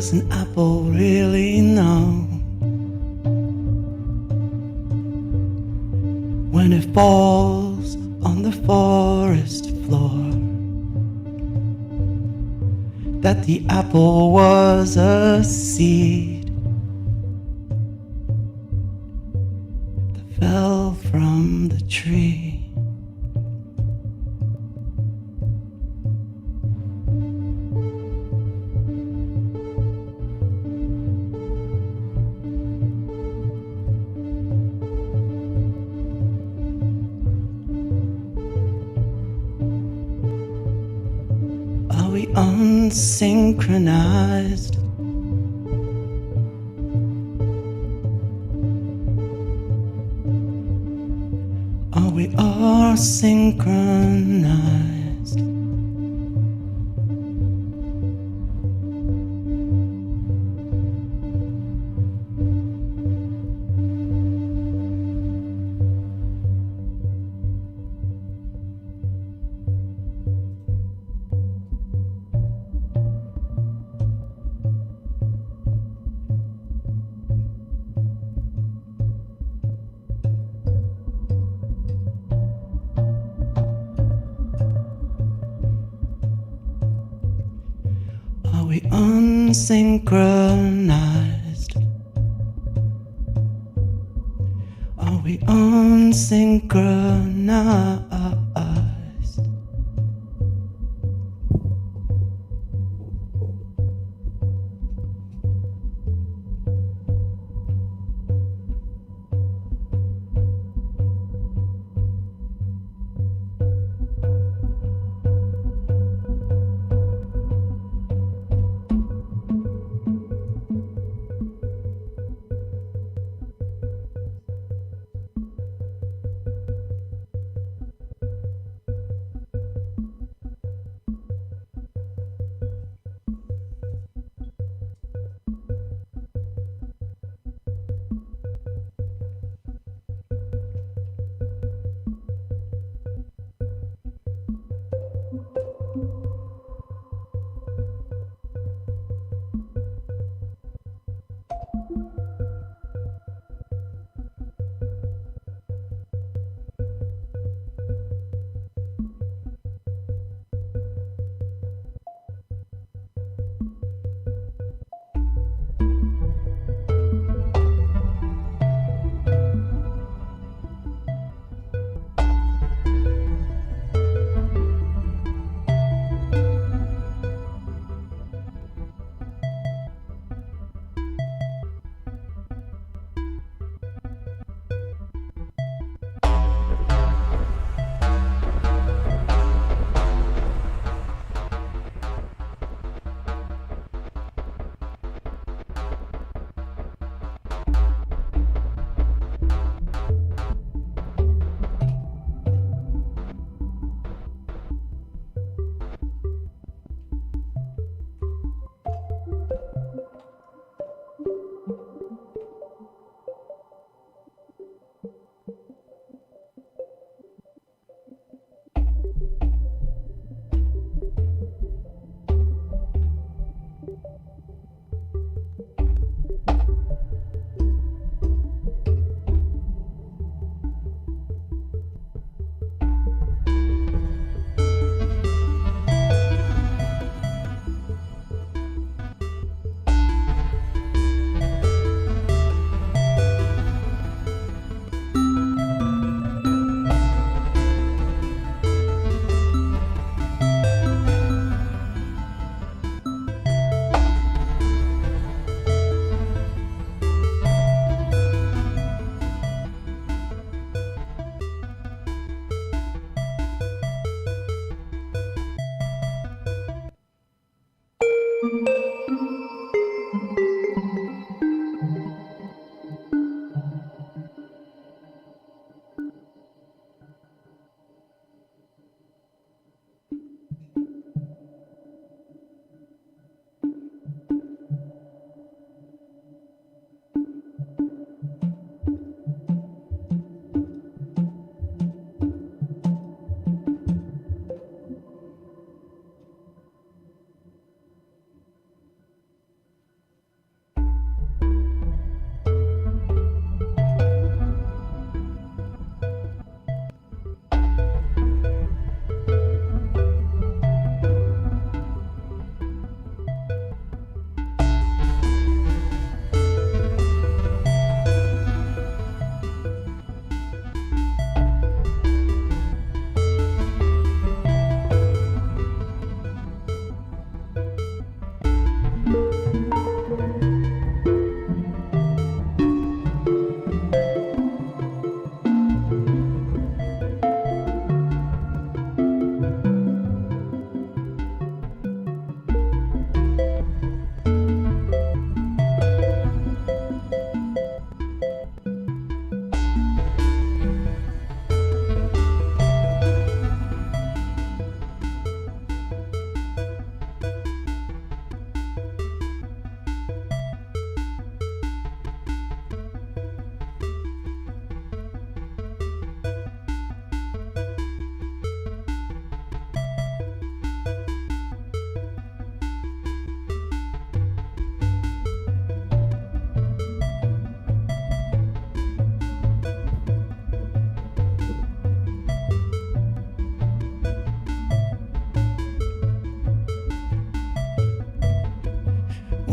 does an apple really know when it falls on the forest floor that the apple was a seed that fell from the tree? Are we unsynchronized? Are we all synchronized? Are we unsynchronized? Are we unsynchronized?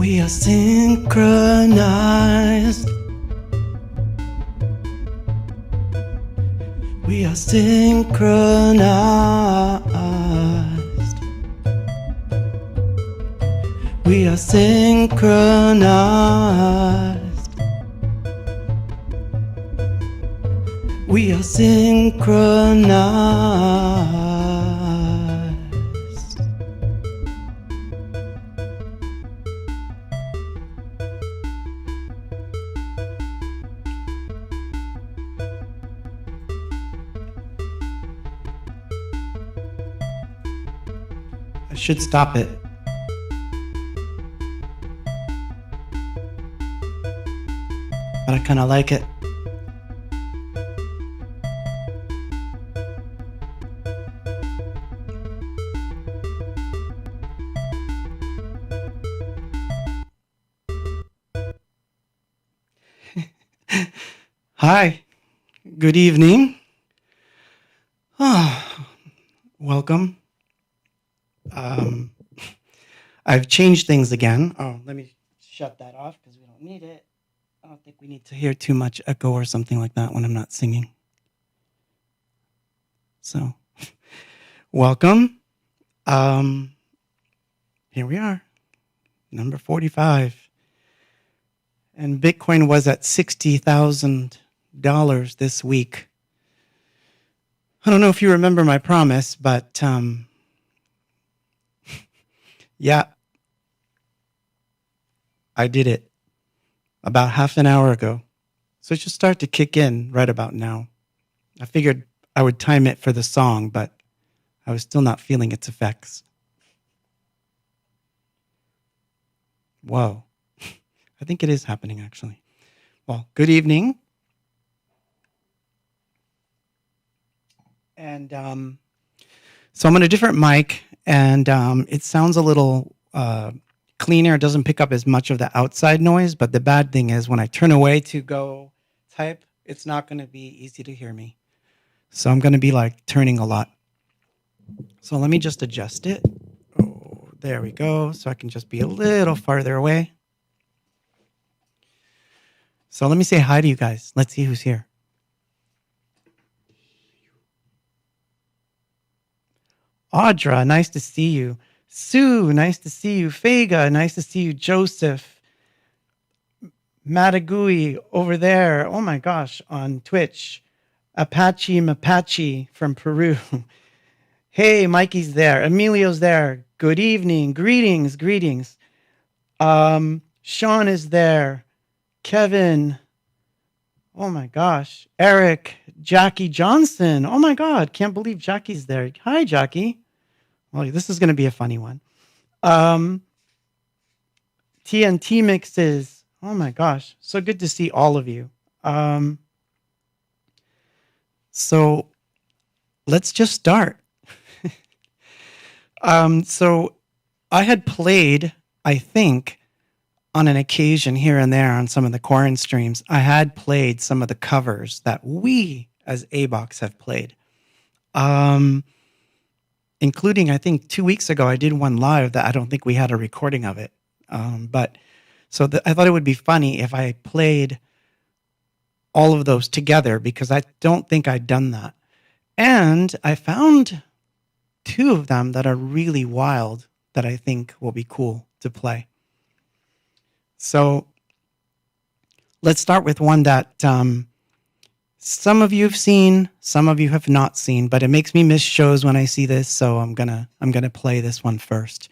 We are synchronized. We are synchronized. We are synchronized. We are synchronized. I should stop it. But I kind of like it. Hi, good evening. Welcome. I've changed things again. Oh, let me shut that off because we don't need it. I don't think we need to hear too much echo or something like that when I'm not singing. So, welcome. Here we are, number 45. And Bitcoin was at $60,000 this week. I don't know if you remember my promise, but yeah, I did it about half an hour ago. So it should start to kick in right about now. I figured I would time it for the song, but I was still not feeling its effects. Whoa. I think it is happening, actually. Well, good evening. And so I'm on a different mic, and it sounds a little cleaner. It doesn't pick up as much of the outside noise, but the bad thing is when I turn away to go type, it's not going to be easy to hear me. So I'm going to be like turning a lot. So let me just adjust it. Oh, there we go. So I can just be a little farther away. So let me say hi to you guys. Let's see who's here. Audra, nice to see you. Sue, nice to see you. Fega, nice to see you. Joseph. Matagui over there. Oh my gosh, on Twitch. Apache Mapache from Peru. Hey, Mikey's there. Emilio's there. Good evening. Greetings. Sean is there. Kevin. Oh my gosh. Eric. Jackie Johnson. Oh my God. Can't believe Jackie's there. Hi, Jackie. Well, this is going to be a funny one. TNT mixes. Oh my gosh. So good to see all of you. So let's just start. So I had played, I think, on an occasion here and there on some of the Quaranstreams, I had played some of the covers that we as Abox have played. Including, I think 2 weeks ago, I did one live that I don't think we had a recording of it. But I thought it would be funny if I played all of those together because I don't think I'd done that. And I found 2 of them that are really wild that I think will be cool to play. So let's start with one that some of you have seen, some of you have not seen, but it makes me miss shows when I see this, so I'm gonna play this one first.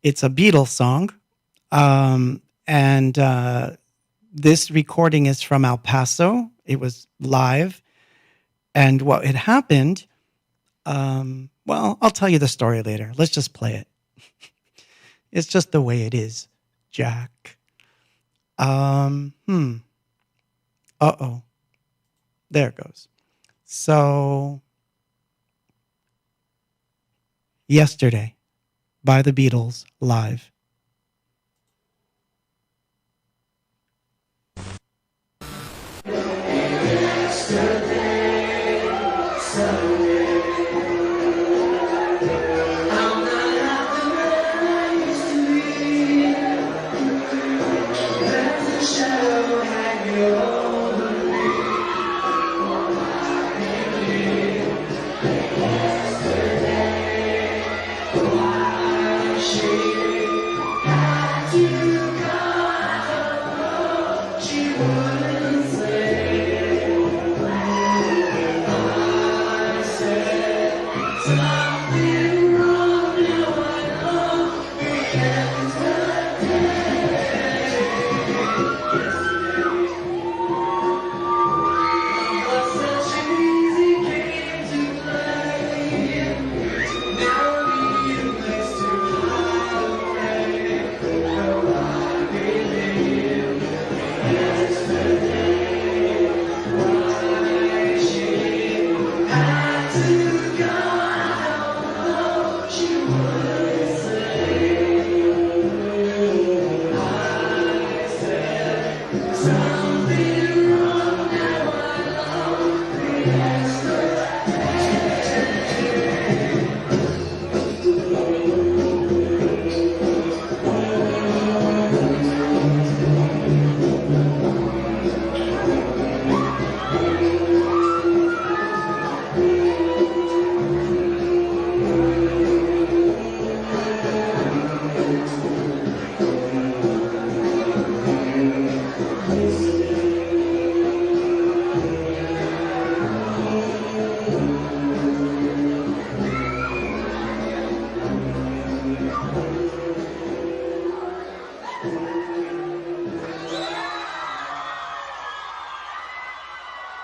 It's a Beatles song, and this recording is from El Paso. It was live, and what had happened, well, I'll tell you the story later. Let's just play it. It's just the way it is, Jack. Uh-oh. There it goes. So, Yesterday by the Beatles, live.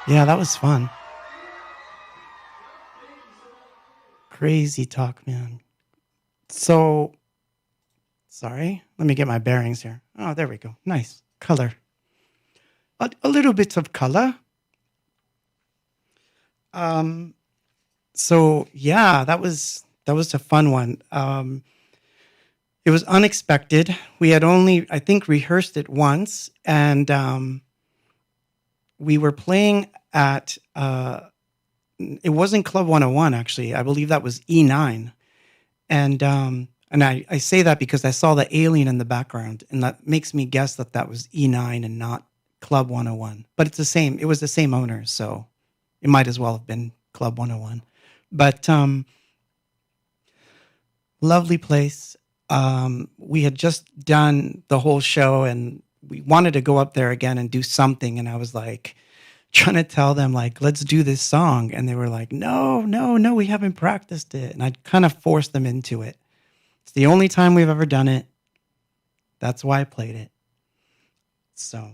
Yeah, that was fun. Crazy talk, man. So, sorry. Let me get my bearings here. Oh, there we go. Nice. Color. A little bit of color. Um, so yeah, that was a fun one. It was unexpected. We had only, I think, rehearsed it once, and we were playing at it wasn't Club 101 actually. I believe that was E9. And I say that because I saw the alien in the background, and that makes me guess that that was E9 and not Club 101. But it's the same. It was the same owner, so it might as well have been Club 101. But lovely place. We had just done the whole show, and we wanted to go up there again and do something. And I was like, trying to tell them like, let's do this song. And they were like, no, no, no, we haven't practiced it. And I kind of forced them into it. It's the only time we've ever done it. That's why I played it. So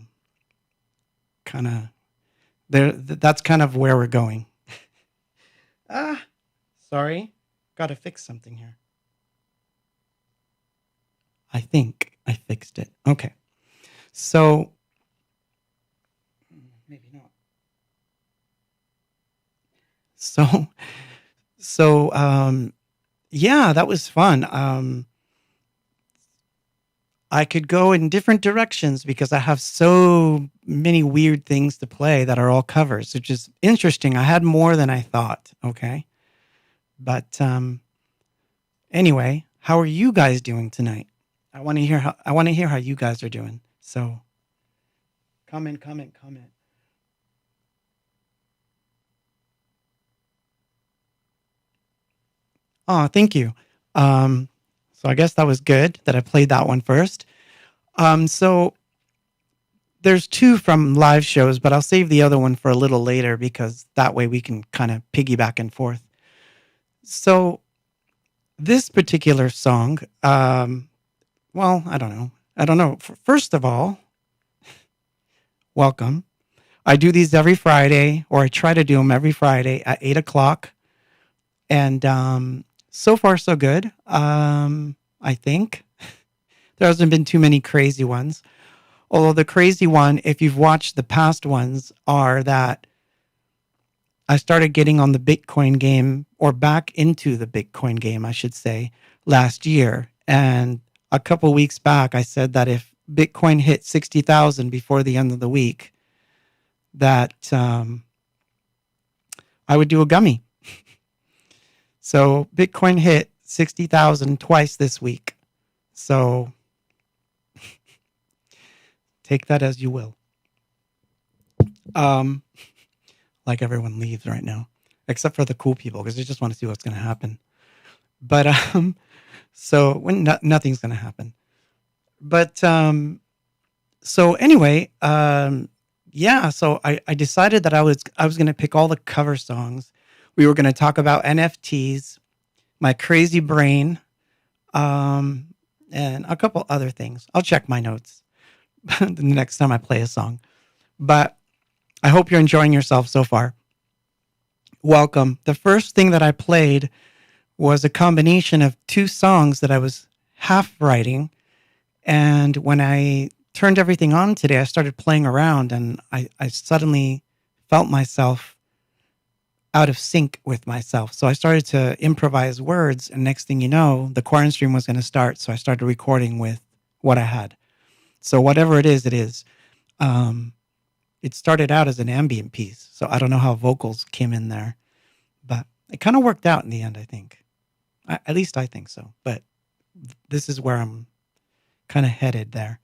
kind of there, that's kind of where we're going. Sorry. Got to fix something here. I think I fixed it. Okay. So maybe not. So yeah, that was fun. I could go in different directions because I have so many weird things to play that are all covers, which is interesting. I had more than I thought. Okay. But anyway, how are you guys doing tonight? I want to hear how you guys are doing. So comment. Oh, thank you. So I guess that was good that I played that one first. So there's two from live shows, but I'll save the other one for a little later because that way we can kind of piggyback and forth. So this particular song, well, I don't know. First of all, welcome. I do these every Friday, or I try to do them every Friday at 8 o'clock. And so far, so good. I think there hasn't been too many crazy ones. Although the crazy one, if you've watched the past ones, are that I started getting on the Bitcoin game, or back into the Bitcoin game, I should say, last year. And a couple weeks back, I said that if Bitcoin hit 60,000 before the end of the week, that I would do a gummy. So Bitcoin hit 60,000 twice this week. So take that as you will. Like everyone leaves right now, except for the cool people, because they just want to see what's going to happen. But so when nothing's going to happen. But so anyway, Yeah, so I decided that I was going to pick all the cover songs. We were going to talk about NFTs, my crazy brain, um, and a couple other things. I'll check my notes the next time I play a song. But I hope you're enjoying yourself so far. Welcome. The first thing that I played was a combination of two songs that I was half writing. And when I turned everything on today, I started playing around and I suddenly felt myself out of sync with myself. So I started to improvise words. And next thing you know, the Quaranstream was going to start. So I started recording with what I had. So whatever it is, it is. Um, it started out as an ambient piece. So I don't know how vocals came in there, but it kind of worked out in the end, I think. At least I think so. But this is where I'm kind of headed there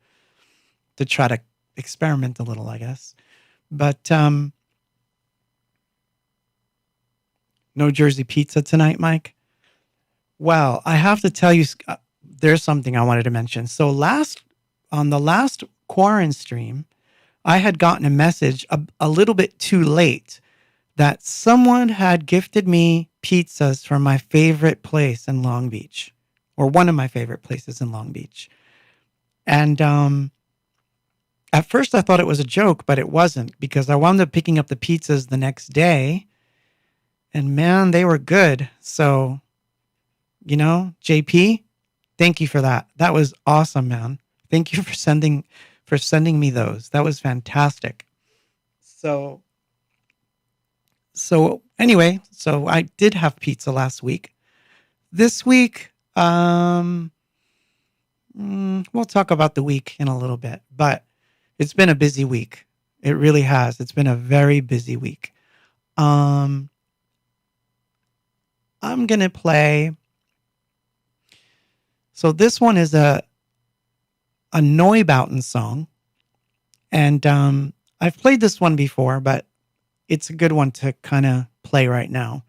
to try to experiment a little, I guess. But no Jersey pizza tonight, Mike? Well, I have to tell you, there's something I wanted to mention. So on the last Quaranstream, I had gotten a message a little bit too late that someone had gifted me pizzas from my favorite place in Long Beach, or one of my favorite places in Long Beach. And at first I thought it was a joke, but it wasn't, because I wound up picking up the pizzas the next day, and man, they were good. So, JP, thank you for that. That was awesome, man. Thank you for sending me those. That was fantastic. So anyway, so I did have pizza last week. This week, we'll talk about the week in a little bit, but it's been a busy week. It really has. It's been a very busy week. I'm going to play. So this one is a Neubauten song. And I've played this one before, but it's a good one to kind of play right now.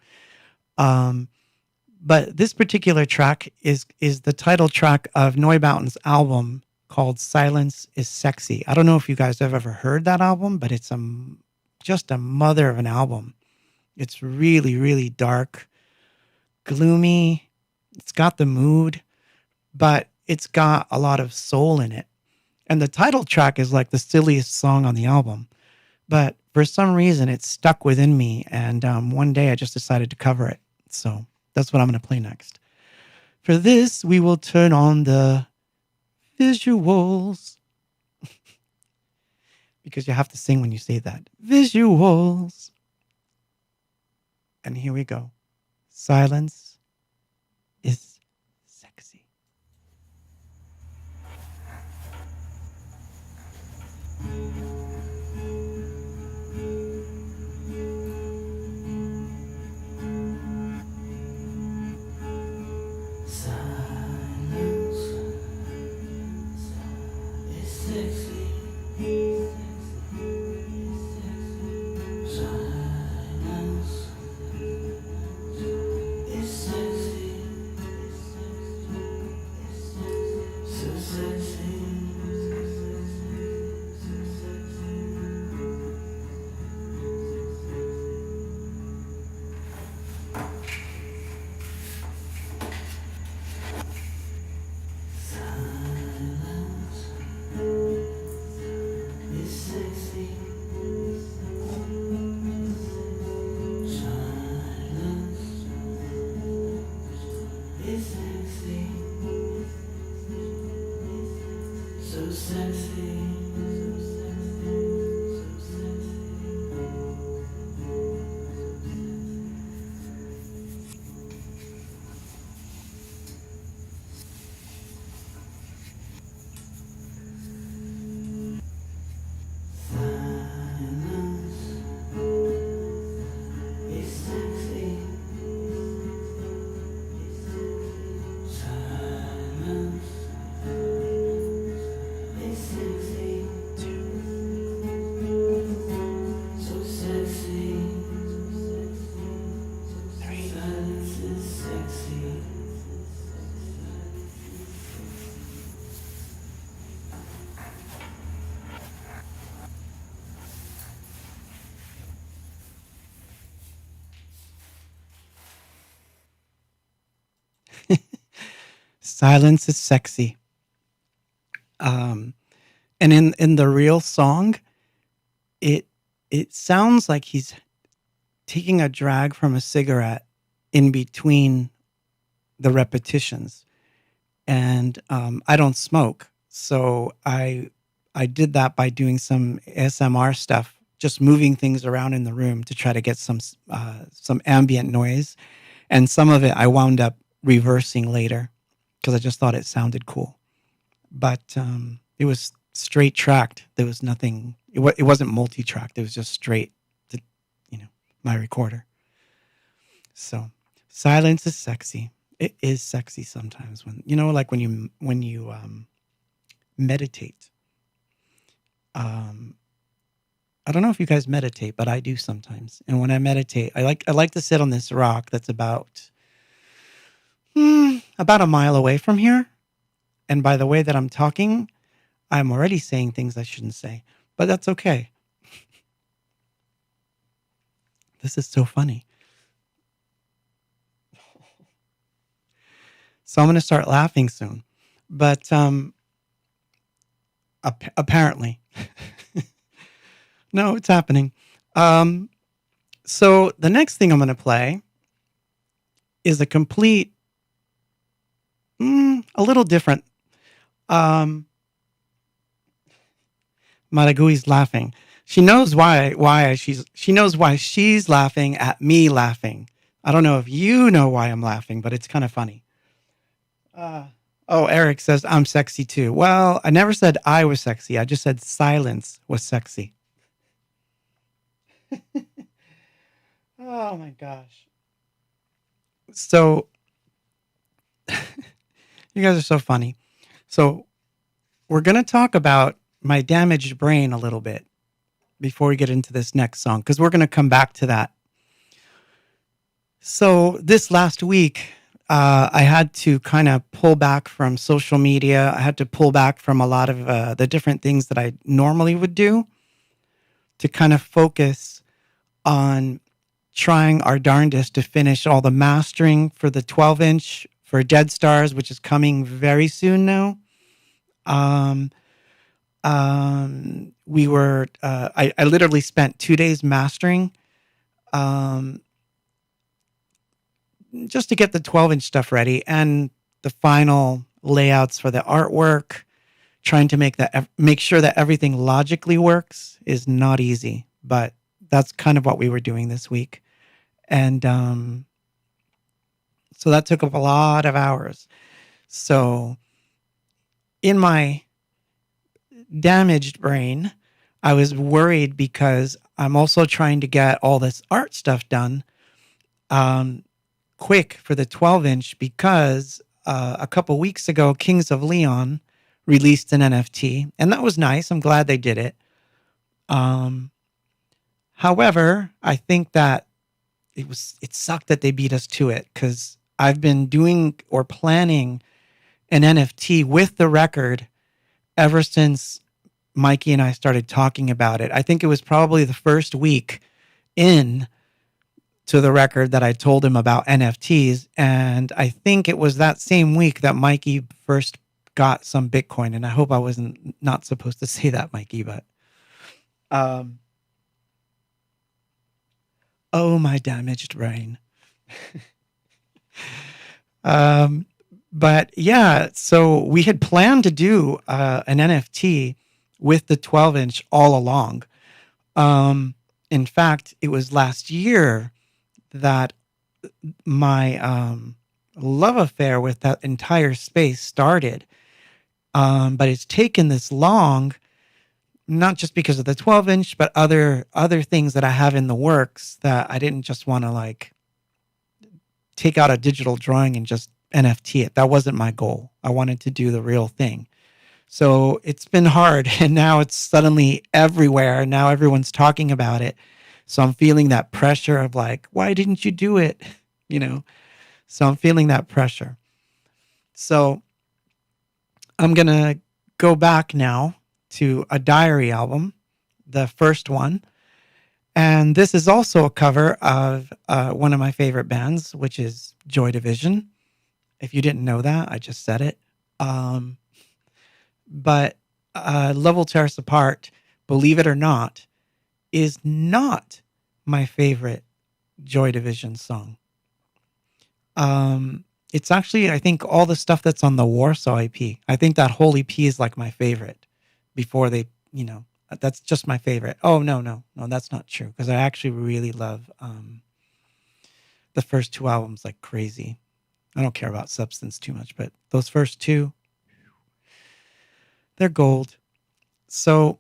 But this particular track is the title track of Neubauten's album called Silence is Sexy. I don't know if you guys have ever heard that album, but it's just a mother of an album. It's really, really dark, gloomy. It's got the mood, but it's got a lot of soul in it. And the title track is like the silliest song on the album. But for some reason, it stuck within me. And one day I just decided to cover it. So that's what I'm going to play next. For this, we will turn on the visuals. Because you have to sing when you say that. Visuals. And here we go. Silence is sexy. Silence is sexy. Um, and in the real song, it it sounds like he's taking a drag from a cigarette in between the repetitions. And I don't smoke, so I did that by doing some ASMR stuff, just moving things around in the room to try to get some ambient noise. And some of it I wound up reversing later because I just thought it sounded cool. But it was straight tracked. There was nothing. It wasn't multi-tracked. It was just straight to, my recorder. So silence is sexy. It is sexy sometimes when like when you meditate. Um, I don't know if you guys meditate, but I do sometimes. And when I meditate, I like to sit on this rock that's about a mile away from here. And by the way that I'm talking, I'm already saying things I shouldn't say, but that's okay. This is so funny. So I'm going to start laughing soon. But apparently, no, it's happening. So the next thing I'm going to play is a complete, a little different. Maragui's laughing. She knows she knows why she's laughing at me laughing. I don't know if you know why I'm laughing, but it's kind of funny. Oh, Eric says I'm sexy too. Well, I never said I was sexy. I just said silence was sexy. Oh my gosh. So you guys are so funny. So we're going to talk about my damaged brain a little bit before we get into this next song, because we're going to come back to that. So this last week, I had to kind of pull back from social media. I had to pull back from a lot of the different things that I normally would do to kind of focus on trying our darndest to finish all the mastering for the 12-inch for Dead Stars, which is coming very soon now. I literally spent 2 days mastering, just to get the 12-inch stuff ready, and the final layouts for the artwork, trying to make sure that everything logically works is not easy, but that's kind of what we were doing this week. And so that took up a lot of hours. So in my damaged brain, I was worried because I'm also trying to get all this art stuff done quick for the 12-inch, because a couple weeks ago, Kings of Leon released an NFT, and that was nice. I'm glad they did it. However, I think that it sucked that they beat us to it, because I've been doing or planning an NFT with the record ever since Mikey and I started talking about it. I think it was probably the first week in to the record that I told him about NFTs. And I think it was that same week that Mikey first got some Bitcoin. And I hope I wasn't not supposed to say that, Mikey, but oh, my damaged brain. But yeah, so we had planned to do an NFT with the 12-inch all along. In fact, it was last year that my love affair with that entire space started. But it's taken this long, not just because of the 12-inch, but other things that I have in the works that I didn't just want to like take out a digital drawing and just NFT it. That wasn't my goal. I wanted to do the real thing. So it's been hard, and now it's suddenly everywhere. Now everyone's talking about it. So I'm feeling that pressure of like, why didn't you do it? So I'm feeling that pressure. So I'm going to go back now to a diary album, the first one. And this is also a cover of one of my favorite bands, which is Joy Division. If you didn't know that, I just said it. Um, but Level Tear Us Apart, believe it or not, is not my favorite Joy Division song. It's actually, I think, all the stuff that's on the Warsaw EP. I think that whole EP is like my favorite before they, that's just my favorite. Oh, no, that's not true. Because I actually really love the first two albums like crazy. I don't care about Substance too much, but those first two, they're gold. So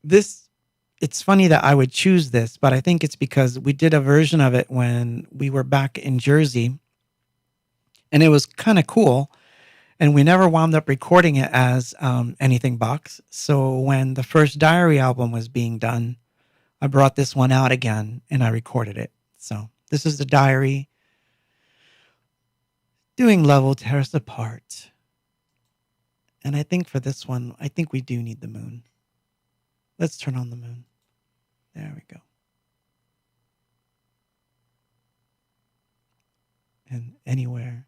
it's funny that I would choose this, but I think it's because we did a version of it when we were back in Jersey, and it was kind of cool. And we never wound up recording it as Anything Box. So when the first Diary album was being done, I brought this one out again and I recorded it. So this is the Diary doing Level Tear Us Apart. And I think for this one, I think we do need the moon. Let's turn on the moon. There we go. And anywhere.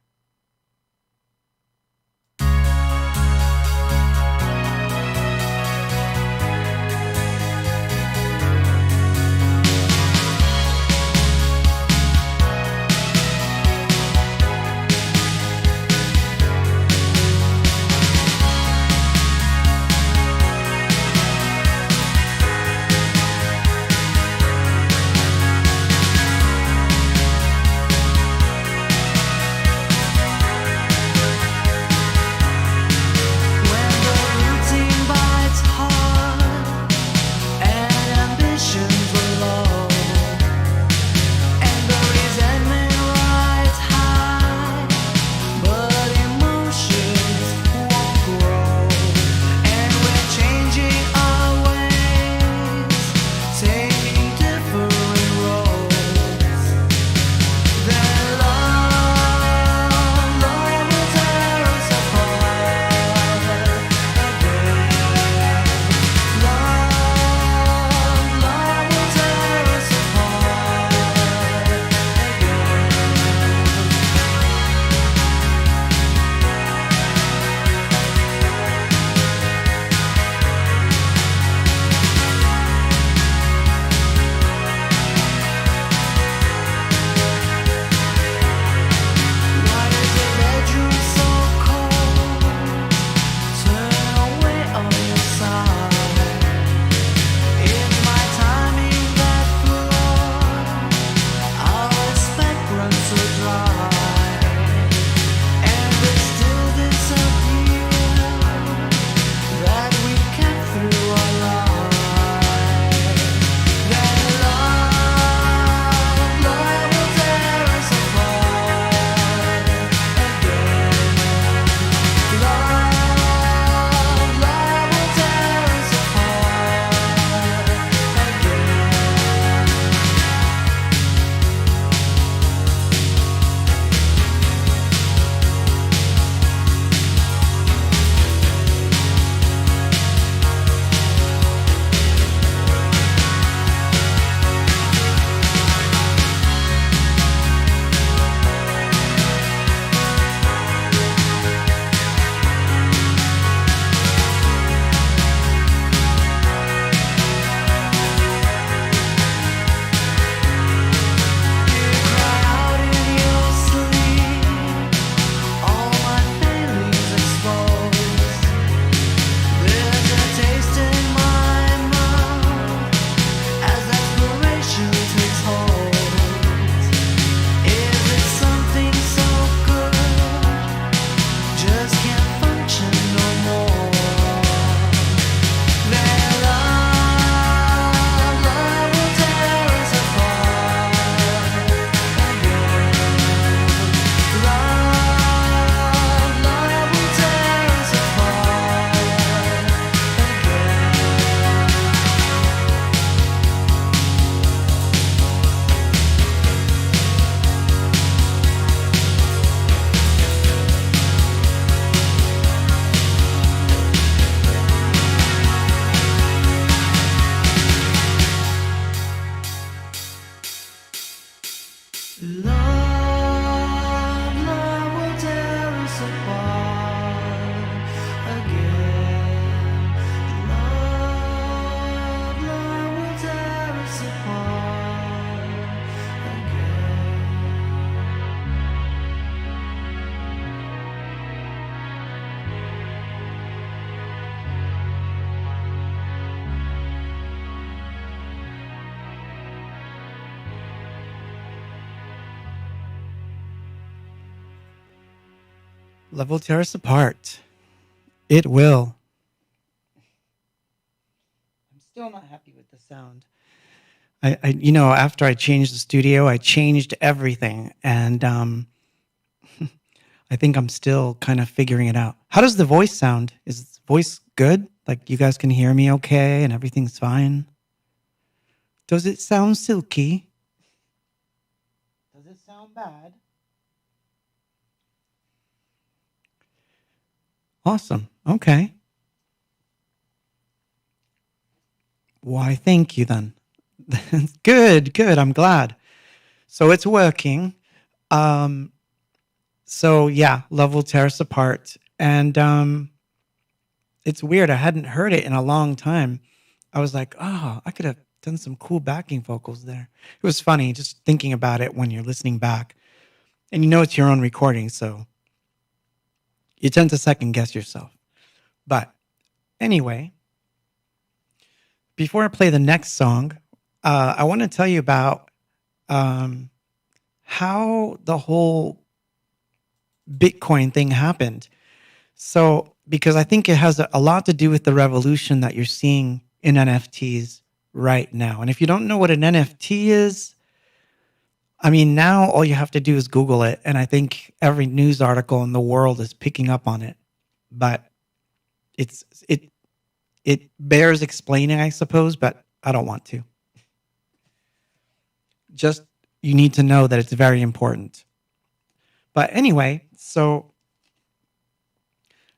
Love will tear us apart. It will. I'm still not happy with the sound. After I changed the studio, I changed everything, and I think I'm still kind of figuring it out. How does the voice sound? Is the voice good? Like you guys can hear me okay, and everything's fine? Does it sound silky? Does it sound bad? Awesome. Okay. Why, thank you then. Good, good. I'm glad. So it's working. Um, so yeah, Love Will Tear Us Apart. And it's weird. I hadn't heard it in a long time. I was like, oh, I could have done some cool backing vocals there. It was funny just thinking about it when you're listening back. And it's your own recording, so you tend to second guess yourself. But anyway, before I play the next song, I want to tell you about how the whole Bitcoin thing happened. So, because I think it has a lot to do with the revolution that you're seeing in NFTs right now. And if you don't know what an NFT is, I mean, now all you have to do is Google it. And I think every news article in the world is picking up on it. But it bears explaining, I suppose, but I don't want to. Just you need to know that it's very important. But anyway, so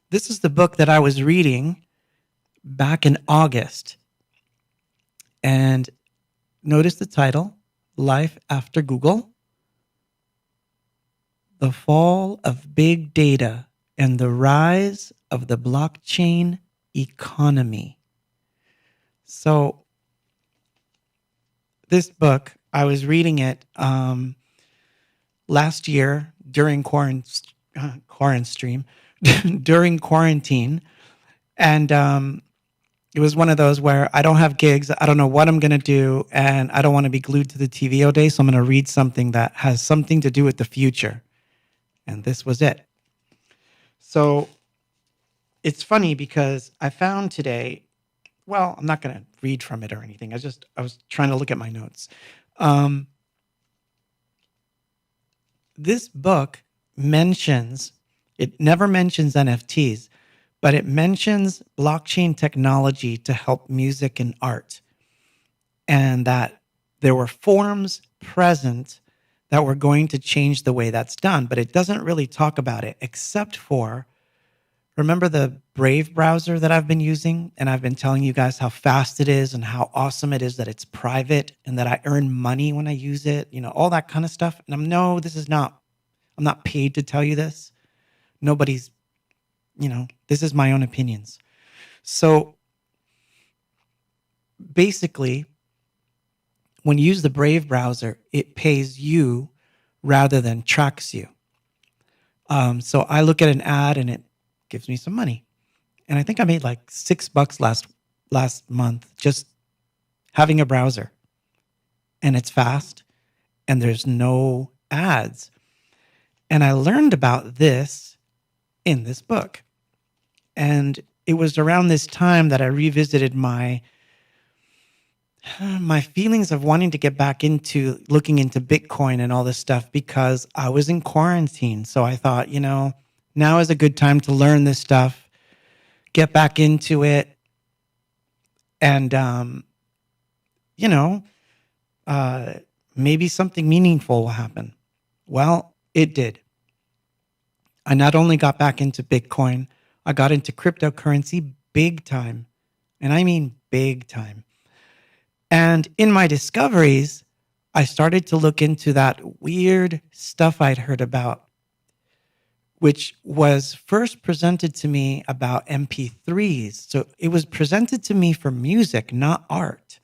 this is the book that I was reading back in August. And notice the title, Life After Google, The Fall of Big Data and the Rise of the Blockchain Economy. So this book, I was reading it last year during Quaranstream, during quarantine. And it was one of those where I don't have gigs. I don't know what I'm going to do. And I don't want to be glued to the TV all day. So I'm going to read something that has something to do with the future. And this was it. So it's funny because I found today, well, I'm not going to read from it or anything. I was trying to look at my notes. This book it never mentions NFTs, but it mentions blockchain technology to help music and art. And that there were forms present that were going to change the way that's done, but it doesn't really talk about it except for, remember the Brave browser that I've been using? And I've been telling you guys how fast it is and how awesome it is that it's private and that I earn money when I use it, all that kind of stuff. And I'm not paid to tell you this. Nobody's, this is my own opinions. So basically, when you use the Brave browser, it pays you rather than tracks you. So I look at an ad and it gives me some money. And I think I made like $6 last month just having a browser. And it's fast and there's no ads. And I learned about this in this book. And it was around this time that I revisited my feelings of wanting to get back into looking into Bitcoin and all this stuff because I was in quarantine. So I thought, now is a good time to learn this stuff, get back into it, and, maybe something meaningful will happen. Well, it did. I not only got back into Bitcoin, I got into cryptocurrency big time. And I mean big time. And in my discoveries, I started to look into that weird stuff I'd heard about, which was first presented to me about MP3s. So it was presented to me for music, not art.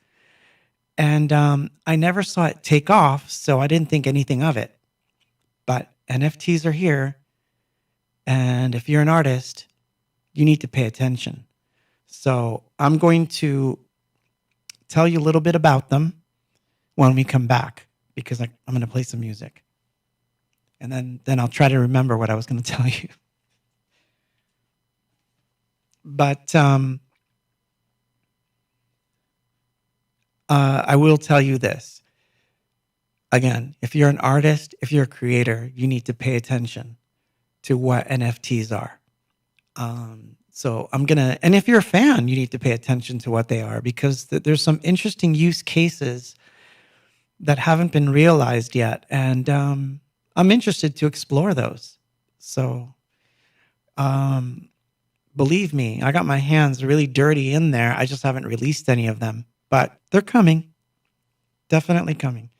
And I never saw it take off, so I didn't think anything of it. But NFTs are here. And if you're an artist, you need to pay attention. So I'm going to tell you a little bit about them when we come back, because I'm going to play some music. And then I'll try to remember what I was going to tell you. But I will tell you this. Again, if you're an artist, if you're a creator, you need to pay attention to what NFTs are. So and if you're a fan, you need to pay attention to what they are, because there's some interesting use cases that haven't been realized yet. And I'm interested to explore those. So believe me, I got my hands really dirty in there. I just haven't released any of them, but they're coming. Definitely coming.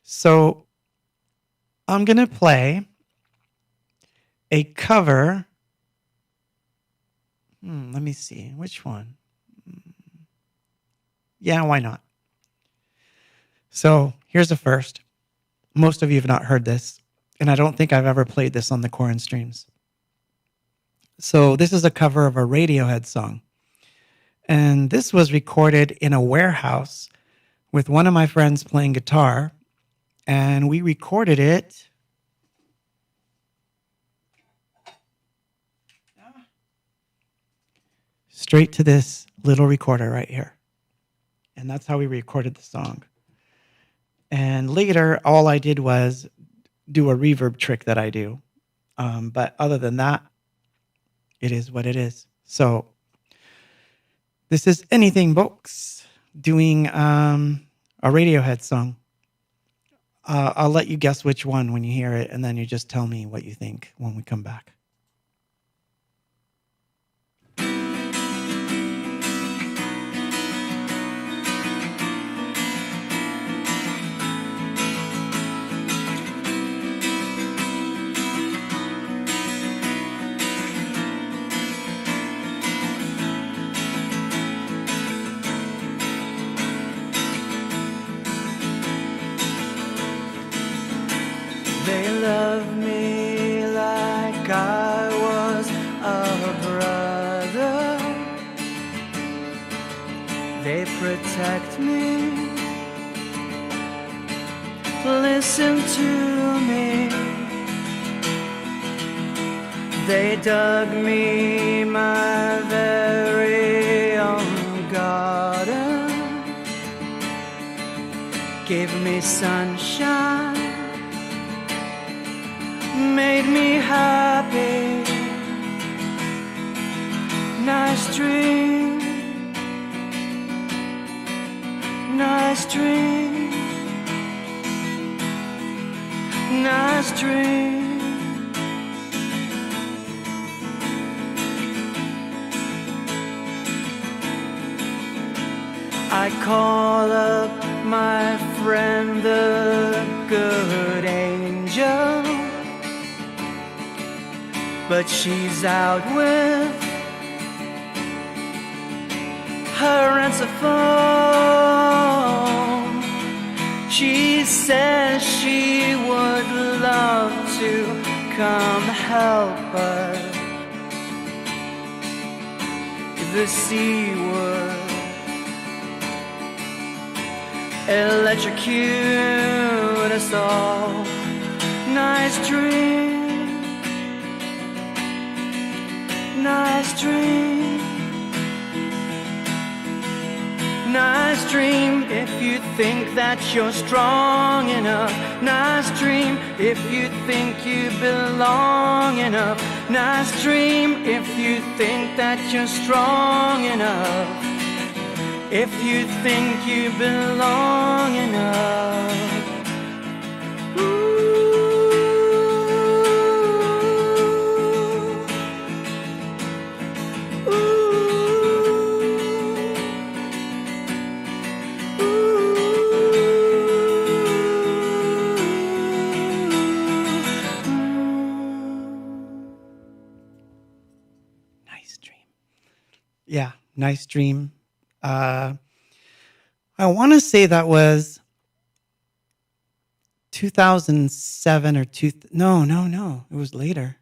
So I'm going to play a cover. Let me see. Which one? Yeah, why not? So here's the first. Most of you have not heard this, and I don't think I've ever played this on the Quaranstreams. So this is a cover of a Radiohead song. And this was recorded in a warehouse with one of my friends playing guitar. And we recorded it straight to this little recorder right here. And that's how we recorded the song. And later, all I did was do a reverb trick that I do. But other than that, it is what it is. So this is Anything Abox doing a Radiohead song. I'll let you guess which one when you hear it, and then you just tell me what you think when we come back. They love me like I was a brother. They protect me, listen to me. They dug me my very own garden, gave me sunshine, made me happy. Nice dream, nice dream, nice dream. I call up my friend the good angel, but she's out with her ensophone. She says she would love to come help her. The sea would electrocute us all. Nice dream, nice dream, nice dream. If you think that you're strong enough, nice dream. If you think you belong enough, nice dream. If you think that you're strong enough, if you think you belong enough. Nice dream. Yeah, nice dream. I want to say that was 2007 or no. It was later.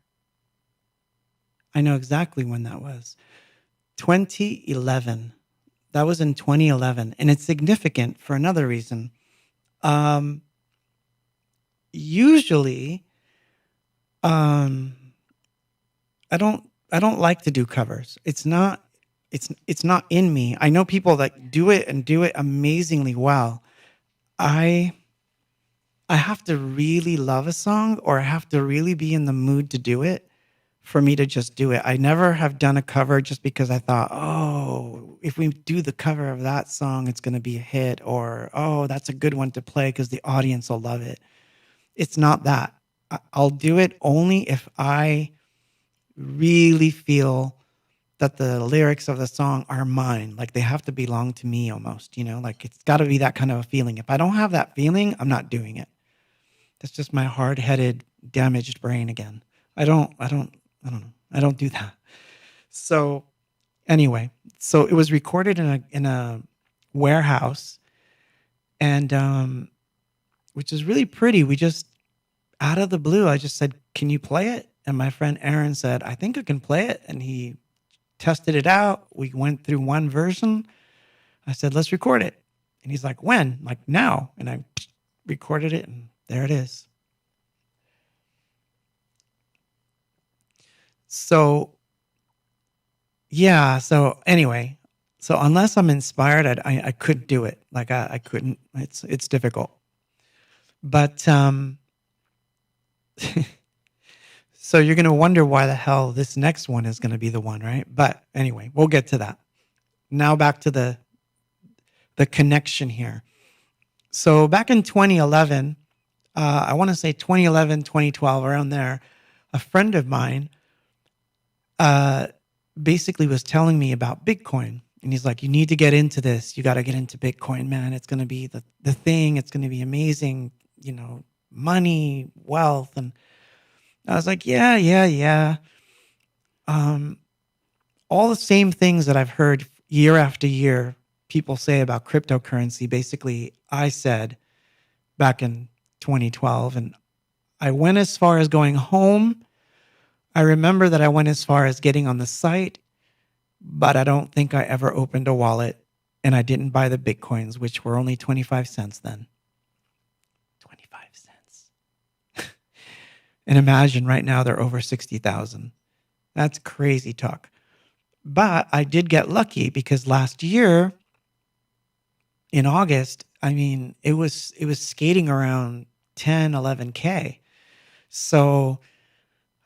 I know exactly when that was. 2011. That was in 2011. And it's significant for another reason. Usually, I don't like to do covers. It's not in me. I know people that do it and do it amazingly well. I I have to really love a song, or I have to really be in the mood to do it for me to just do it. I never have done a cover just because I thought, oh, if we do the cover of that song, it's going to be a hit, or oh, that's a good one to play because the audience will love it. It's not that. I'll do it only if I really feel that the lyrics of the song are mine. Like they have to belong to me almost, like it's got to be that kind of a feeling. If I don't have that feeling, I'm not doing it. That's just my hard-headed, damaged brain again. I don't know. I don't do that. So anyway, so it was recorded in a warehouse, and which is really pretty. We just out of the blue, I just said, "Can you play it?" And my friend Aaron said, "I think I can play it." And he tested it out. We went through one version. I said, "Let's record it." And he's like, "When?" I'm like, "Now." And I recorded it, and there it is. So yeah. So anyway, so unless I'm inspired, I couldn't do it. Like I couldn't. It's difficult. But so you're gonna wonder why the hell this next one is gonna be the one, right? But anyway, we'll get to that. Now back to the connection here. So back in 2011, I want to say 2011, 2012, around there, a friend of mine uh, basically was telling me about Bitcoin. And he's like, you need to get into this. You got to get into Bitcoin, man. It's going to be the thing. It's going to be amazing, money, wealth. And I was like, yeah. Um, all the same things that I've heard year after year people say about cryptocurrency, basically, I said back in 2012. And I went as far as going home. I remember that I went as far as getting on the site, but I don't think I ever opened a wallet, and I didn't buy the Bitcoins, which were only 25 cents then. 25 cents. And imagine right now they're over 60,000. That's crazy talk. But I did get lucky because last year in August, I mean, it was skating around 10, 11K. So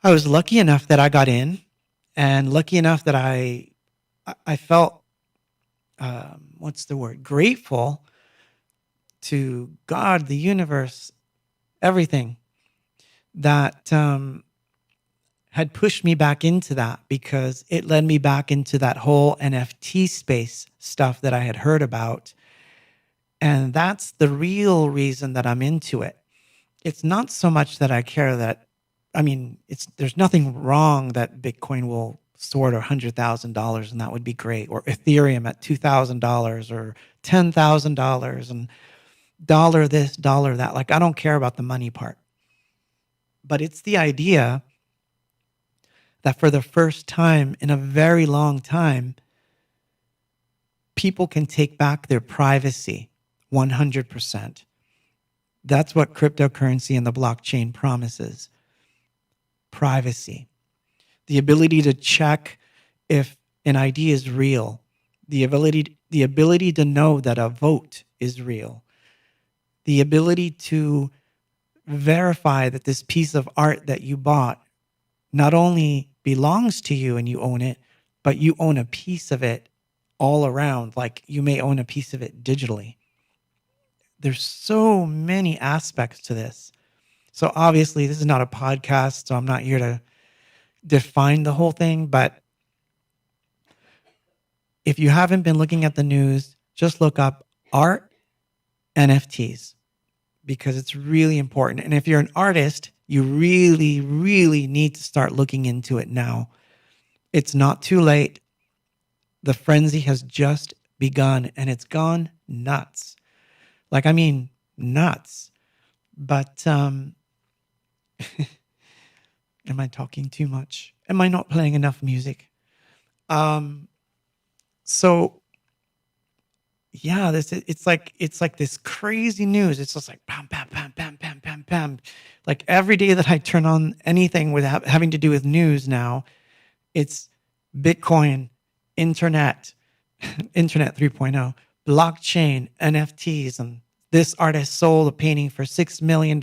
I was lucky enough that I got in, and lucky enough that I felt, what's the word? Grateful to God, the universe, everything that had pushed me back into that, because it led me back into that whole NFT space stuff that I had heard about. And that's the real reason that I'm into it. It's not so much that I care that, there's nothing wrong that Bitcoin will soar to $100,000 and that would be great, or Ethereum at $2,000 or $10,000 and dollar this, dollar that. Like, I don't care about the money part, but it's the idea that for the first time in a very long time, people can take back their privacy 100%. That's what cryptocurrency and the blockchain promises. Privacy. The ability to check if an idea is real. The ability to know that a vote is real. The ability to verify that this piece of art that you bought not only belongs to you and you own it, but you own a piece of it all around. Like you may own a piece of it digitally. There's so many aspects to this. So obviously this is not a podcast, so I'm not here to define the whole thing, but if you haven't been looking at the news, just look up art NFTs, because it's really important. And if you're an artist, you really, really need to start looking into it now. It's not too late. The frenzy has just begun, and it's gone nuts. Nuts. But am I talking too much? Am I not playing enough music? So yeah, it's like this crazy news. It's just like bam, bam, bam, bam, bam, bam, bam. Like every day that I turn on anything with having to do with news now, It's Bitcoin, internet, internet 3.0, blockchain, NFTs, and this artist sold a painting for $6 million.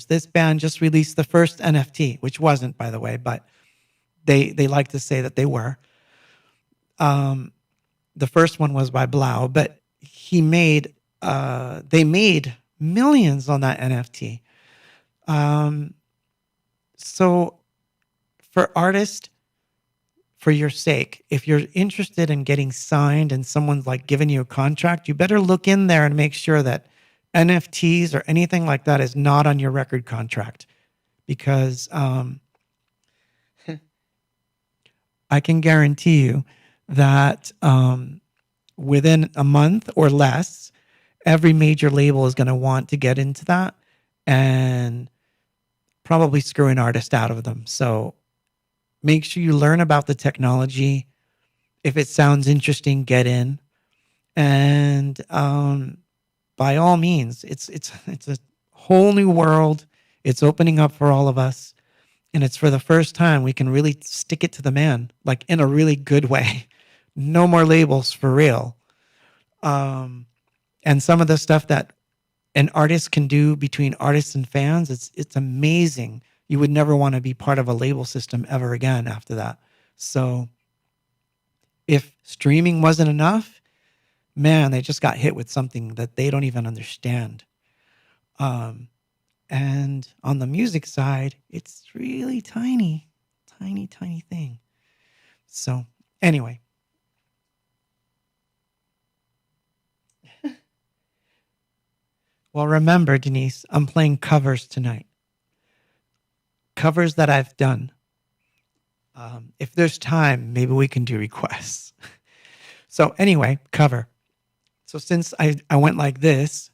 This band just released the first NFT, which wasn't, by the way, but they like to say that they were. The first one was by Blau, but they made millions on that NFT. So for artists, for your sake, if you're interested in getting signed and someone's like giving you a contract, you better look in there and make sure that NFTs or anything like that is not on your record contract, because I can guarantee you that within a month or less, every major label is going to want to get into that and probably screw an artist out of them. So make sure you learn about the technology. If it sounds interesting, get in. And by all means, it's a whole new world. It's opening up for all of us. And it's for the first time we can really stick it to the man, like in a really good way. No more labels, for real. And some of the stuff that an artist can do between artists and fans, it's amazing. You would never want to be part of a label system ever again after that. So if streaming wasn't enough, man, they just got hit with something that they don't even understand. And on the music side, it's really tiny thing. So anyway. Well, remember, Denise, I'm playing covers tonight. Covers that I've done. If there's time, maybe we can do requests. So anyway, cover. So since I went like this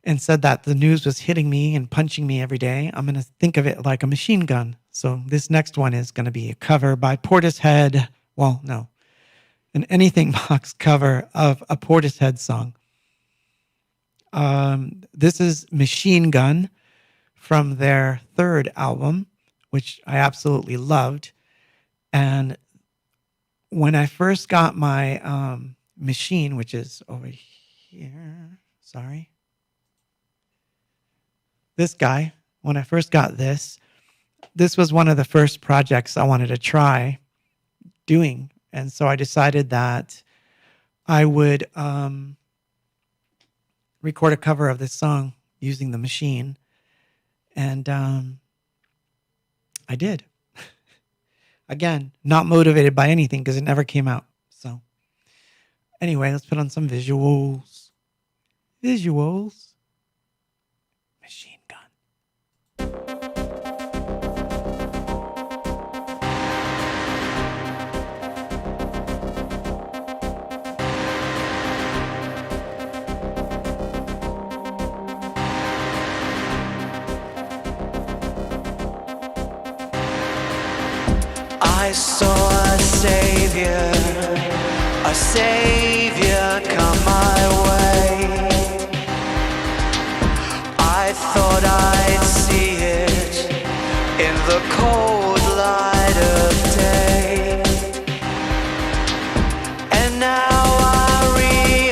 and said that the news was hitting me and punching me every day, I'm going to think of it like a machine gun. So this next one is going to be a cover by Portishead. Well, no, an Anything Box cover of a Portishead song. This is Machine Gun from their third album, which I absolutely loved. And when I first got my machine, which is over here, sorry. This guy, when I first got this was one of the first projects I wanted to try doing. And so I decided that I would record a cover of this song using the machine. And I did. Again, not motivated by anything because it never came out. So anyway, let's put on some visuals. Machine gun. I saw a savior come my way. I thought I'd see it in the cold light of day. And now I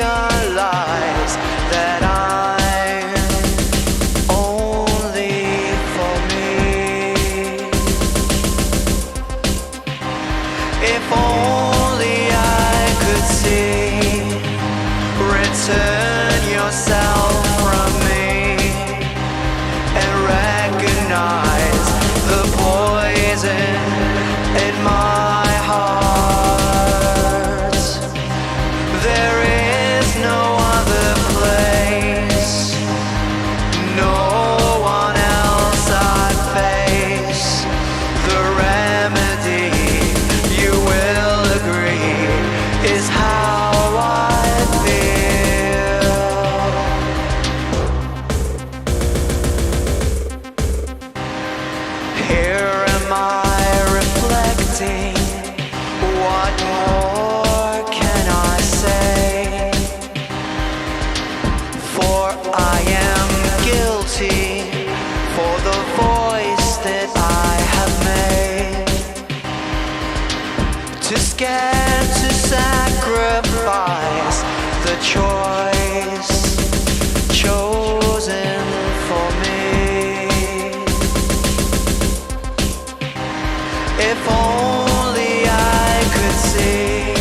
realize that I'm only for me. If only I could see, return yourself from me and recognize the poison in my heart. There is no other place, no one else I'd face. The remedy, you will agree, is how I feel. Here am I reflecting. What more can I say? For I am guilty for the voice that I have made. scared to sacrifice the choice chosen for me. If only I could see,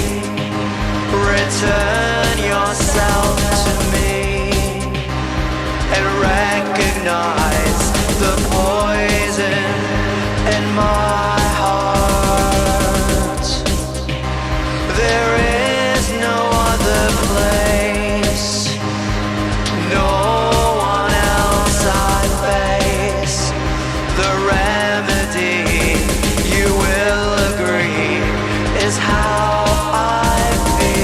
return yourself to me and recognize the poison in my heart. There is no other place, no one else I face. The remedy, you will agree, is how I feel.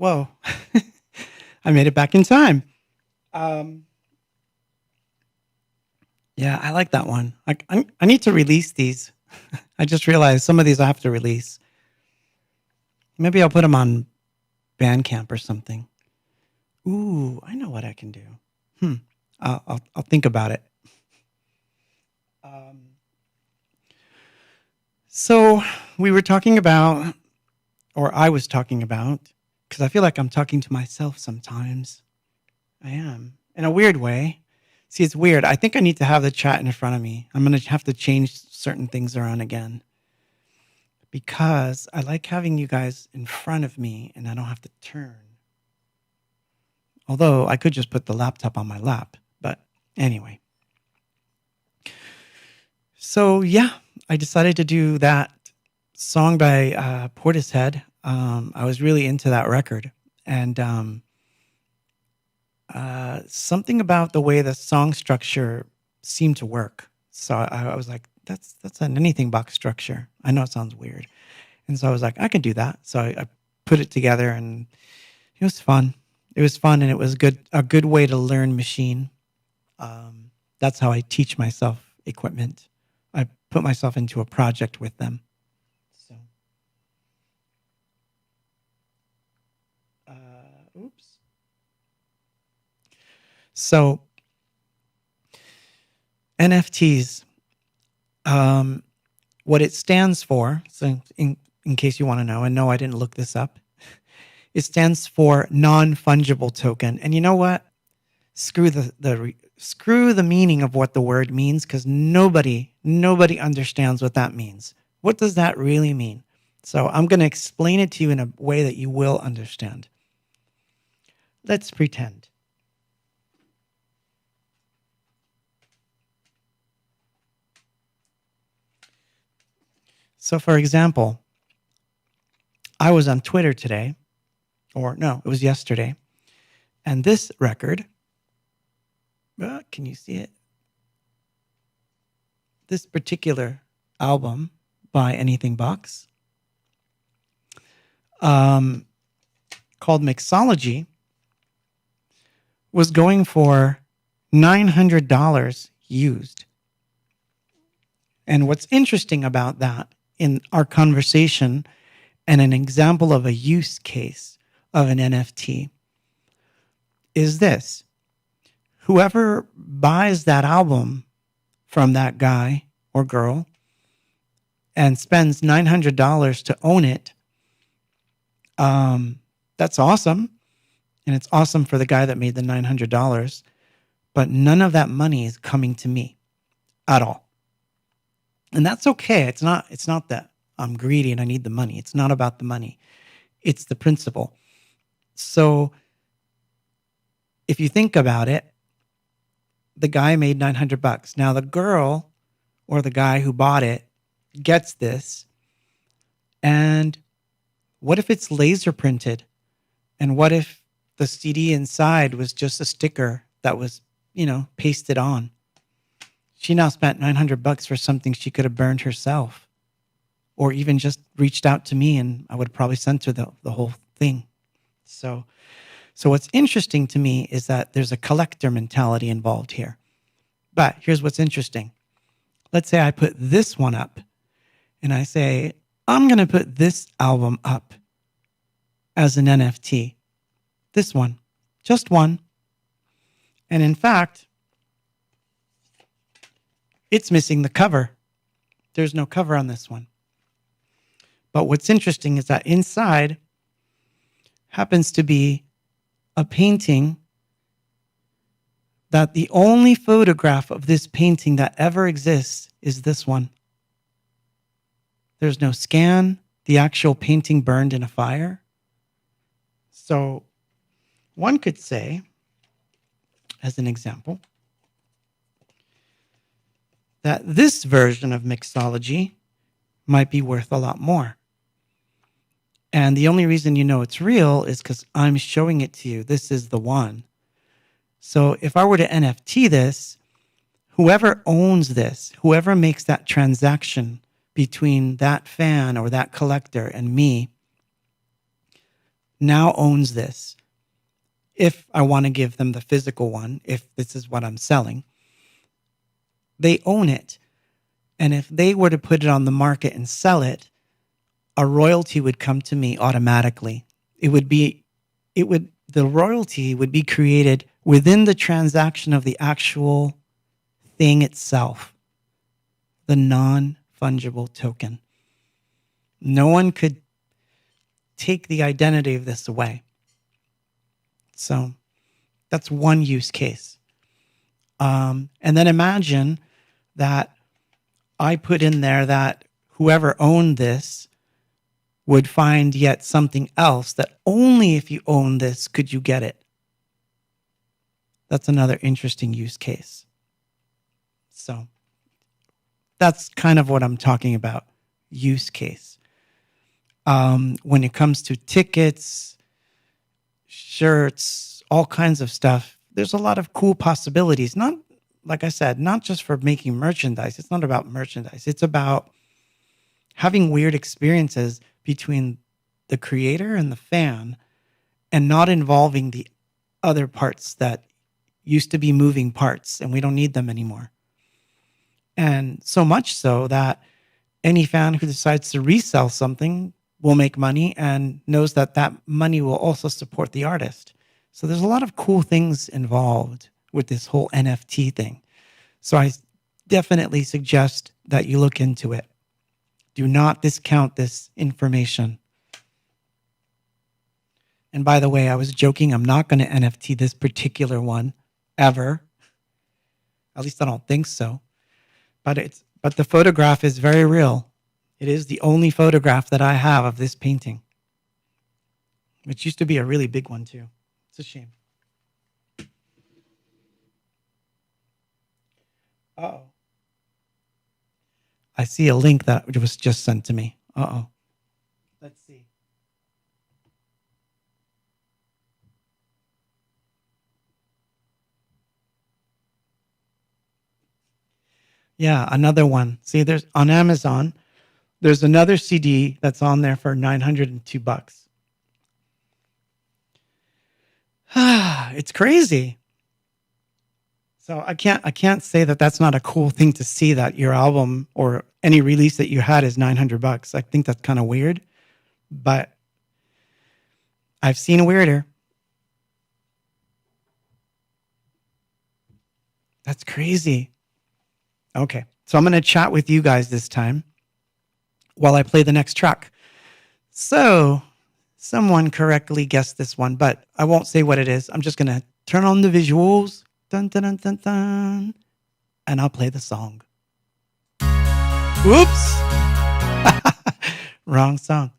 Whoa. I made it back in time. Um, yeah, I like that one. I need to release these. I just realized some of these I have to release. Maybe I'll put them on Bandcamp or something. Ooh, I know what I can do. I'll think about it. Um, so we were talking about, or I was talking about, because I feel like I'm talking to myself sometimes. I am, in a weird way. See, it's weird. I think I need to have the chat in front of me. I'm going to have to change certain things around again because I like having you guys in front of me and I don't have to turn. Although I could just put the laptop on my lap. But anyway. So, yeah, I decided to do that song by Portishead. I was really into that record. And something about the way the song structure seemed to work. So I was like, that's an anything box structure. I know it sounds weird. And so I was like, I can do that. So I put it together and it was fun. It was fun and it was a good way to learn Machine. That's how I teach myself equipment. I put myself into a project with them. So, oops. So NFTs, what it stands for, so in case you want to know, and no, I didn't look this up, it stands for non-fungible token. And you know what? Screw the meaning of what the word means, because nobody understands what that means. What does that really mean? So I'm going to explain it to you in a way that you will understand. Let's pretend. So for example, I was on Twitter today or no, it was yesterday. And this record, can you see it? This particular album by Anything Box, called Mixology, was going for $900 used. And what's interesting about that in our conversation and an example of a use case of an NFT is this. Whoever buys that album from that guy or girl and spends $900 to own it, that's awesome. And it's awesome for the guy that made the $900, but none of that money is coming to me at all. And that's okay. It's not that I'm greedy and I need the money. It's not about the money. It's the principle. So if you think about it, the guy made $900. Now the girl or the guy who bought it gets this. And what if it's laser printed? And what if the CD inside was just a sticker that was, pasted on? She now spent $900 for something she could have burned herself, or even just reached out to me and I would probably send her the whole thing. So what's interesting to me is that there's a collector mentality involved here. But here's what's interesting. Let's say I put this one up and I say, I'm going to put this album up as an NFT. This one, just one. And in fact, it's missing the cover. There's no cover on this one. But what's interesting is that inside happens to be a painting that the only photograph of this painting that ever exists is this one. There's no scan. The actual painting burned in a fire. So one could say, as an example, that this version of Mixology might be worth a lot more. And the only reason you know it's real is because I'm showing it to you. This is the one. So if I were to NFT this, whoever owns this, whoever makes that transaction between that fan or that collector and me, now owns this. If I want to give them the physical one, if this is what I'm selling, they own it. And if they were to put it on the market and sell it, a royalty would come to me automatically. The royalty would be created within the transaction of the actual thing itself, the non-fungible token. No one could take the identity of this away. So that's one use case. And then imagine that I put in there that whoever owned this would find yet something else that only if you own this could you get it. That's another interesting use case. So that's kind of what I'm talking about, use case. When it comes to tickets, shirts, all kinds of stuff, there's a lot of cool possibilities. Not, like I said, not just for making merchandise. It's not about merchandise. It's about having weird experiences between the creator and the fan and not involving the other parts that used to be moving parts and we don't need them anymore. And so much so that any fan who decides to resell something will make money and knows that that money will also support the artist. So there's a lot of cool things involved with this whole NFT thing. So I definitely suggest that you look into it. Do not discount this information. And by the way, I was joking. I'm not going to NFT this particular one ever. At least I don't think so. But the photograph is very real. It is the only photograph that I have of this painting, which used to be a really big one too. It's a shame. Uh-oh. I see a link that was just sent to me. Uh-oh. Let's see. Yeah, another one. See, there's on Amazon, there's another CD that's on there for $902. It's crazy. So I can't say that that's not a cool thing to see, that your album or any release that you had is $900. I think that's kind of weird, but I've seen weirder. That's crazy. Okay. So I'm going to chat with you guys this time while I play the next track. So someone correctly guessed this one, but I won't say what it is. I'm just going to turn on the visuals. Dun, dun, dun, dun, dun, and I'll play the song. Oops. Wrong song.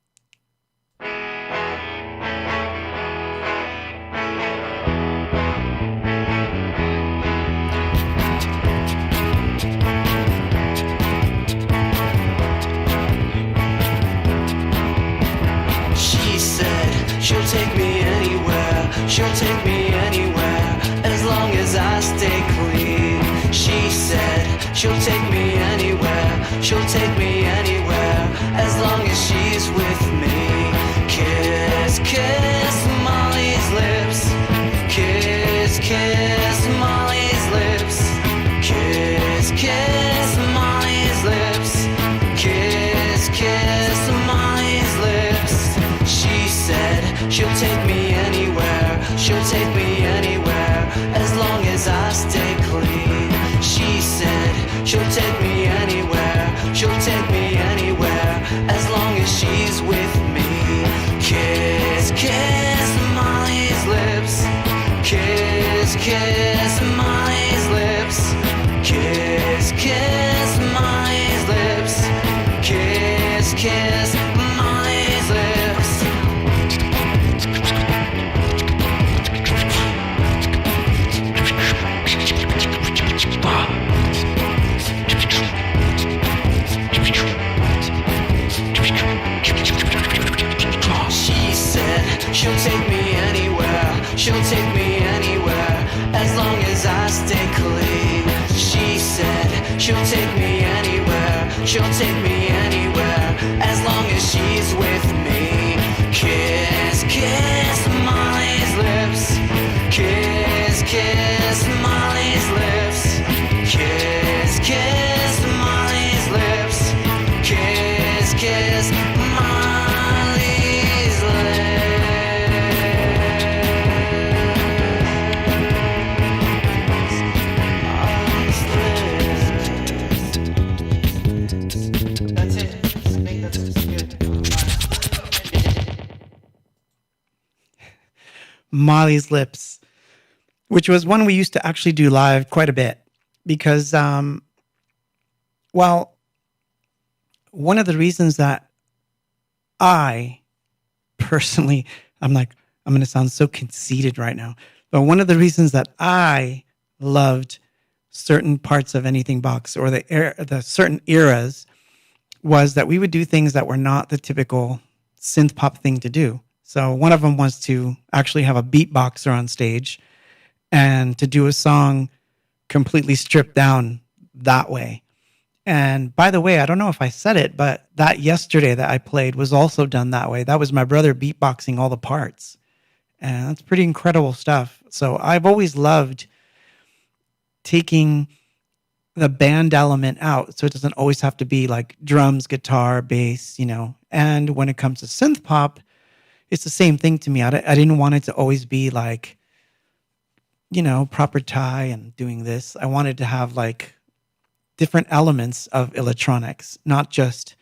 She'll take me anywhere, she'll take me anywhere, as long as I stay clean. She said, she'll take me anywhere, she'll take me anywhere, as long as she's with me. Kiss, kiss Molly's lips, kiss, kiss Molly's lips, kiss, kiss Molly's lips, kiss, kiss Molly's lips. She said, she'll take me anywhere, she'll take me anywhere, as long as I stay clean. She said, she'll take me anywhere, she'll take me anywhere, as long as she's with me. Kiss, kiss Molly's lips, kiss, kiss Molly's lips, kiss, kiss Molly's lips, kiss, kiss Molly's lips. She said, she'll take me anywhere, she'll take me anywhere, as long as I stay clean. She said, she'll take me anywhere, she'll take me anywhere, as long as she's with me. Kiss, kiss Molly's lips, kiss, kiss Molly's lips, kiss, kiss Molly's lips, kiss, kiss Molly's lips. That's it. I think that's good. Molly's Lips, which was one we used to actually do live quite a bit because, well, one of the reasons that I personally, I'm going to sound so conceited right now, but one of the reasons that I loved certain parts of Anything Box or the certain eras was that we would do things that were not the typical synth pop thing to do. So one of them was to actually have a beatboxer on stage and to do a song completely stripped down that way. And by the way, I don't know if I said it, but that Yesterday that I played was also done that way. That was my brother beatboxing all the parts. And that's pretty incredible stuff. So I've always loved taking the band element out. So it doesn't always have to be like drums, guitar, bass, And when it comes to synth pop, it's the same thing to me. I didn't want it to always be like, proper tie and doing this. I wanted to have like different elements of electronics, not just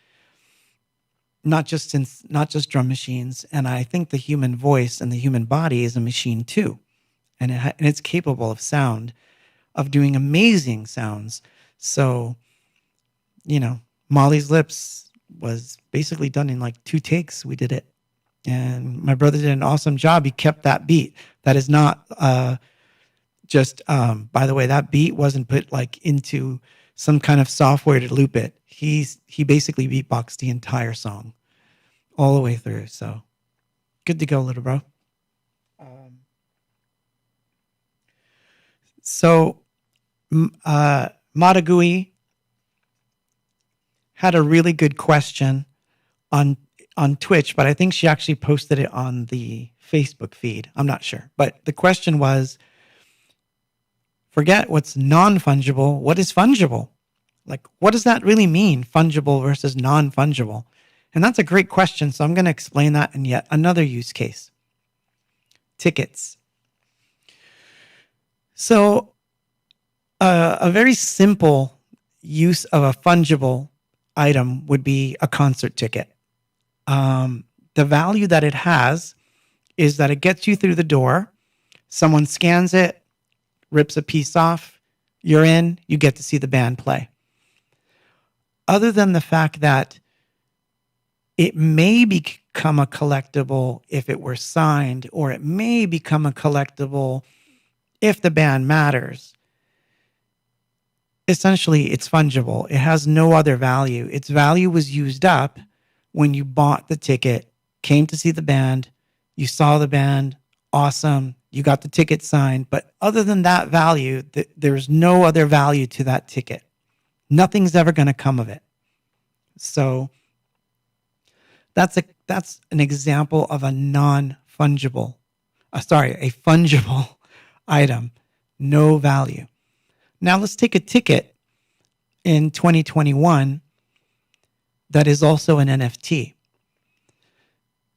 drum machines. And I think the human voice and the human body is a machine too, and it's capable of sound, of doing amazing sounds. So, Molly's Lips was basically done in like 2 takes. We did it, and my brother did an awesome job. He kept that beat. That is not just. By the way, that beat wasn't put like into some kind of software to loop it. He basically beatboxed the entire song all the way through. So good to go, little bro. So Matagui had a really good question on Twitch, but I think she actually posted it on the Facebook feed. I'm not sure. But the question was, forget what's non-fungible. What is fungible? Like, what does that really mean, fungible versus non-fungible? And that's a great question. So I'm going to explain that in yet another use case. Tickets. So a very simple use of a fungible item would be a concert ticket. The value that it has is that it gets you through the door. Someone scans it, rips a piece off, you're in, you get to see the band play. Other than the fact that it may become a collectible if it were signed, or it may become a collectible if the band matters. Essentially, it's fungible. It has no other value. Its value was used up when you bought the ticket, came to see the band, you saw the band, awesome, you got the ticket signed. But other than that value, there's no other value to that ticket. Nothing's ever going to come of it. So that's an example of a non-fungible, a fungible item, no value. Now let's take a ticket in 2021 that is also an NFT.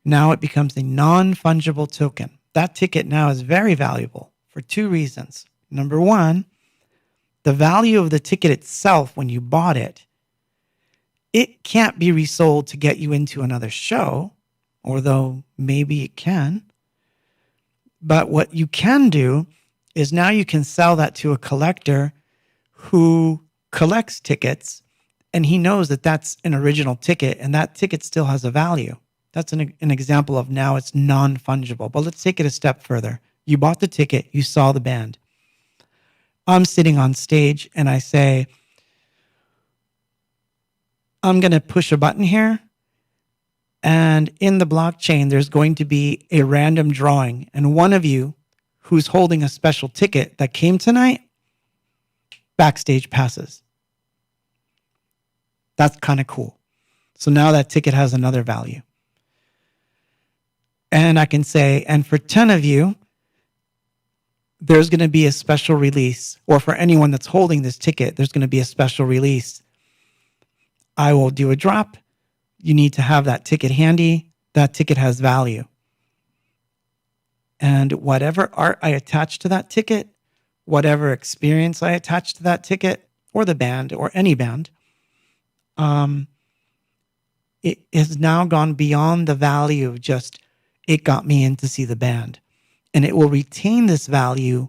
Now it becomes a non-fungible token. That ticket now is very valuable for two reasons. Number one, the value of the ticket itself when you bought it, it can't be resold to get you into another show, although maybe it can. But what you can do is now you can sell that to a collector who collects tickets, and he knows that that's an original ticket, and that ticket still has a value. That's an example of now it's non-fungible. But let's take it a step further. You bought the ticket, you saw the band. I'm sitting on stage and I say, I'm going to push a button here, and in the blockchain, there's going to be a random drawing, and one of you who's holding a special ticket that came tonight, backstage passes. That's kind of cool. So now that ticket has another value. And I can say, and for 10 of you, there's going to be a special release, or for anyone that's holding this ticket, there's going to be a special release. I will do a drop. You need to have that ticket handy. That ticket has value. And whatever art I attach to that ticket, whatever experience I attach to that ticket, or the band, or any band, it has now gone beyond the value of just, it got me in to see the band. And it will retain this value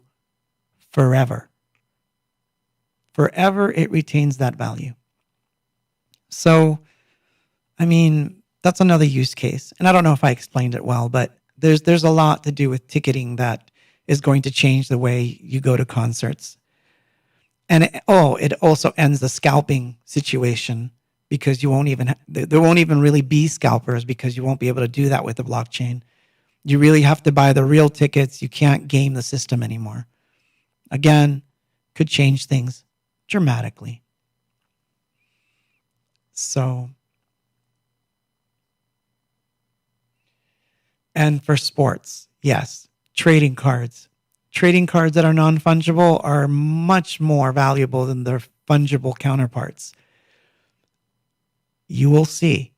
forever. Forever, it retains that value. So, I mean, that's another use case. And I don't know if I explained it well, but there's a lot to do with ticketing that is going to change the way you go to concerts. And it also ends the scalping situation, because you won't even there won't even really be scalpers, because you won't be able to do that with the blockchain. You really have to buy the real tickets. You can't game the system anymore. Again, could change things dramatically. So, and for sports, yes, trading cards. Trading cards that are non-fungible are much more valuable than their fungible counterparts. You will see.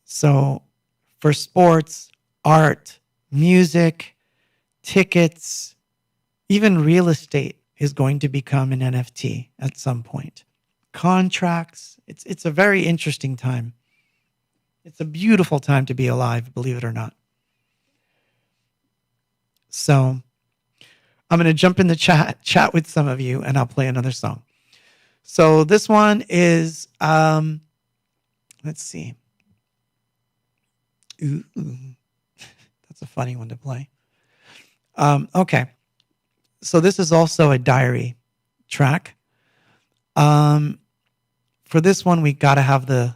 So, for sports, art, music, tickets, even real estate is going to become an NFT at some point. Contracts, it's a very interesting time. It's a beautiful time to be alive, believe it or not. So I'm going to jump in the chat with some of you, and I'll play another song. So this one is, let's see. Ooh. That's a funny one to play. Okay. So this is also a diary track. For this one, we gotta have this.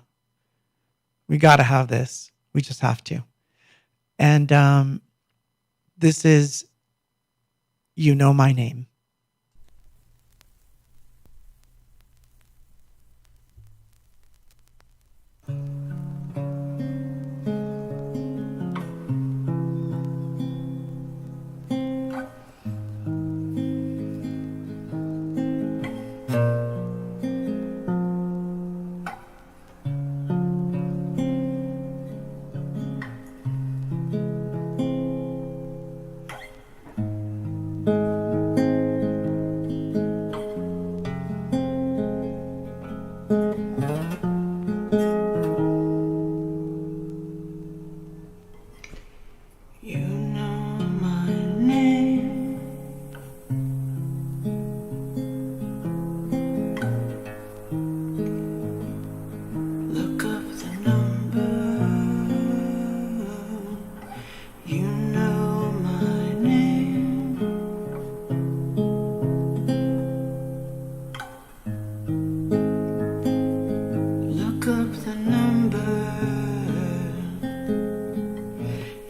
We just have to. And this is You Know My Name. the number.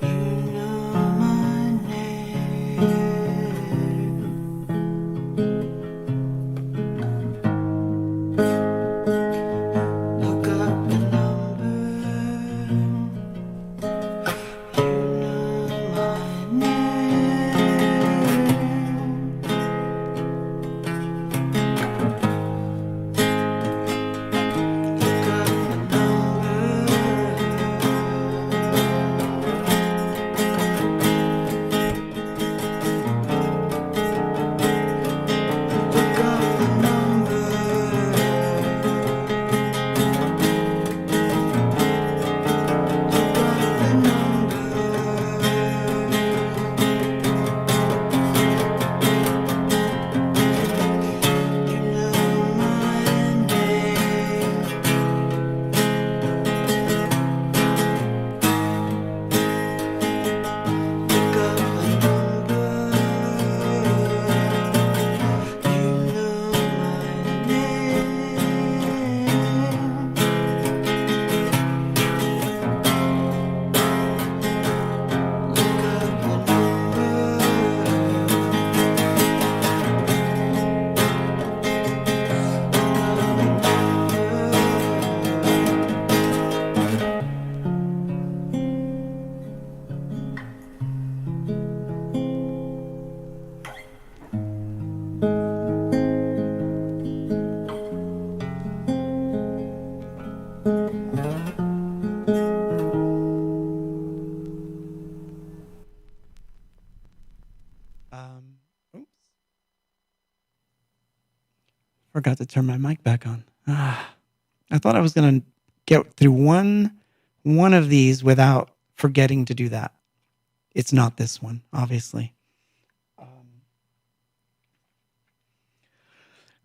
You know my name. Look up the number. You know my name. Look up the Oops. Forgot to turn my mic back on. I thought I was going to get through one of these without forgetting to do that. It's not this one, obviously.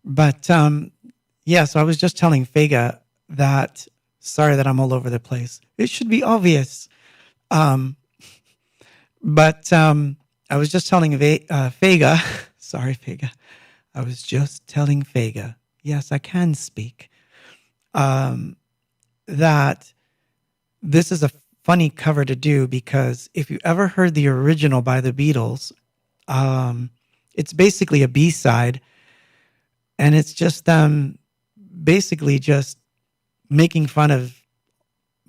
But yeah, so I was just telling Fega that, sorry that I'm all over the place. It should be obvious. But I was just telling Fega, sorry, Fega. I was just telling Fega, yes, I can speak, that this is a funny cover to do because if you ever heard the original by the Beatles, it's basically a B-side, and it's just them basically just making fun of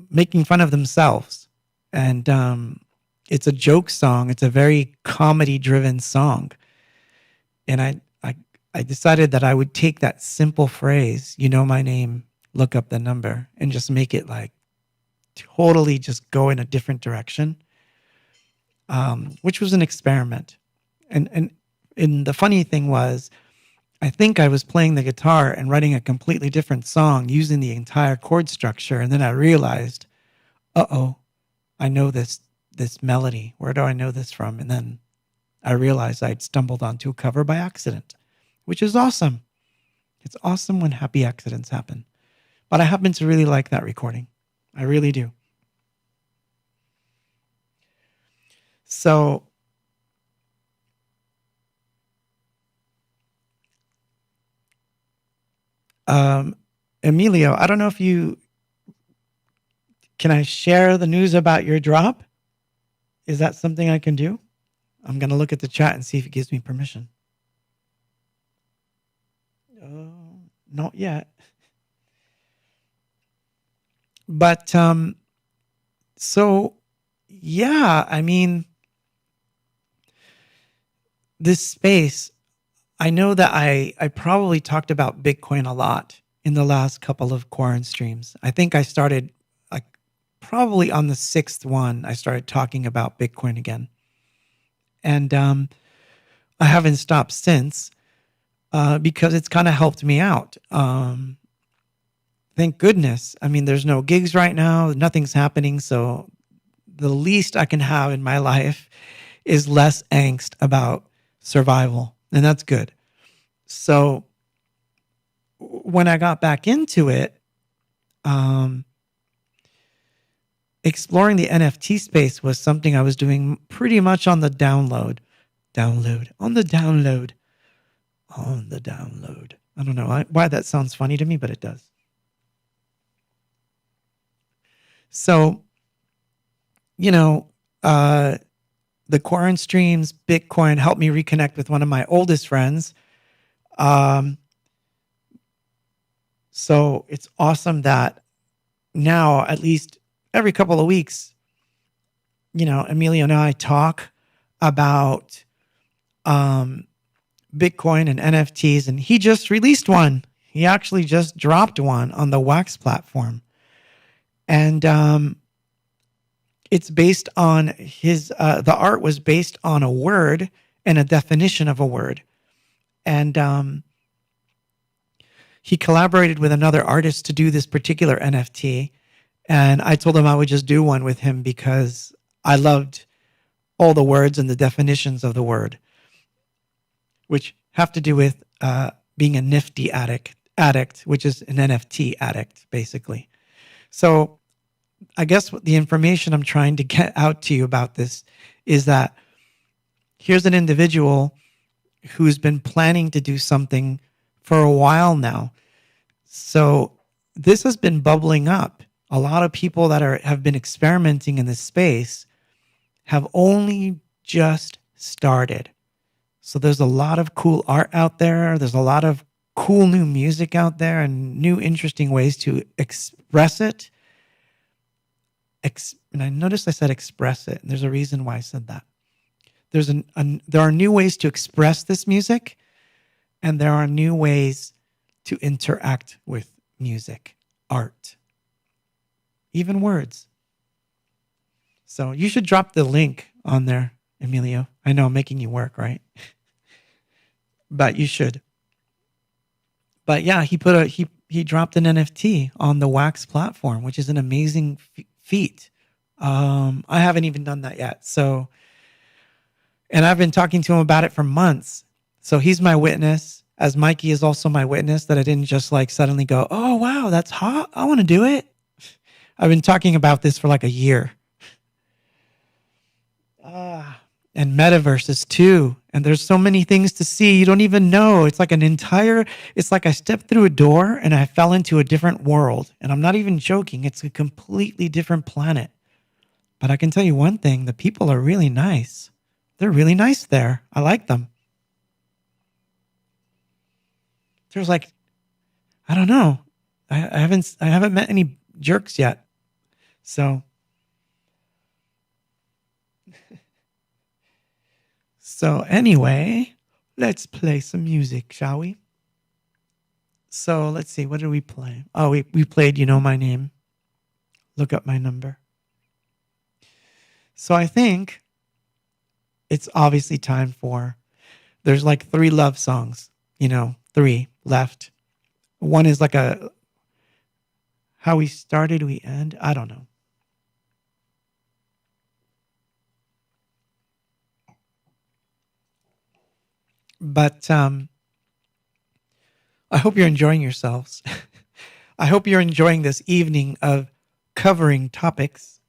themselves, and it's a joke song. It's a very comedy-driven song, and I decided that I would take that simple phrase, you know my name, look up the number, and just make it like totally just go in a different direction, which was an experiment. And the funny thing was, I think I was playing the guitar and writing a completely different song using the entire chord structure, and then I realized, I know this melody. Where do I know this from? And then I realized I'd stumbled onto a cover by accident, which is awesome. It's awesome when happy accidents happen. But I happen to really like that recording. I really do. So Emilio, I don't know if can I share the news about your drop? Is that something I can do? I'm going to look at the chat and see if it gives me permission. Not yet. But, so, yeah, I mean, this space, I know that I probably talked about Bitcoin a lot in the last couple of Quaranstreams. I think I started, like, probably on the 6th one, I started talking about Bitcoin again. And I haven't stopped since. Because it's kind of helped me out. Thank goodness. I mean, there's no gigs right now. Nothing's happening. So the least I can have in my life is less angst about survival. And that's good. So when I got back into it, exploring the NFT space was something I was doing pretty much on the download. I don't know why that sounds funny to me, but it does. So, you know, the Quaranstreams, Bitcoin helped me reconnect with one of my oldest friends. Um, so it's awesome that now, at least every couple of weeks, Emilio and I talk about Bitcoin and NFTs, and he just released one. He actually just dropped one on the Wax platform. And it's based on the art was based on a word and a definition of a word. And he collaborated with another artist to do this particular NFT. And I told him I would just do one with him because I loved all the words and the definitions of the word, which have to do with being a nifty addict, which is an NFT addict, basically. So I guess what the information I'm trying to get out to you about this is that here's an individual who's been planning to do something for a while now. So this has been bubbling up. A lot of people that have been experimenting in this space have only just started. So there's a lot of cool art out there. There's a lot of cool new music out there and new interesting ways to express it. And I noticed I said express it. And there's a reason why I said that. There are new ways to express this music, and there are new ways to interact with music, art, even words. So you should drop the link on there, Emilio. I know I'm making you work, right? But you should. But yeah, he dropped an NFT on the Wax platform, which is an amazing feat. I haven't even done that yet. So, and I've been talking to him about it for months. So he's my witness, as Mikey is also my witness, that I didn't just like suddenly go, oh, wow, that's hot. I want to do it. I've been talking about this for like a year. And metaverses too. And there's so many things to see. You don't even know. It's like I stepped through a door and I fell into a different world. And I'm not even joking. It's a completely different planet. But I can tell you one thing. The people are really nice. They're really nice there. I like them. There's like, I don't know. I haven't met any jerks yet. So anyway, let's play some music, shall we? So let's see, what did we play? Oh, we played You Know My Name. Look up my number. So I think it's obviously time for, there's like 3 love songs, 3 left. One is like how we started, we end. I don't know. But I hope you're enjoying yourselves. I hope you're enjoying this evening of covering topics.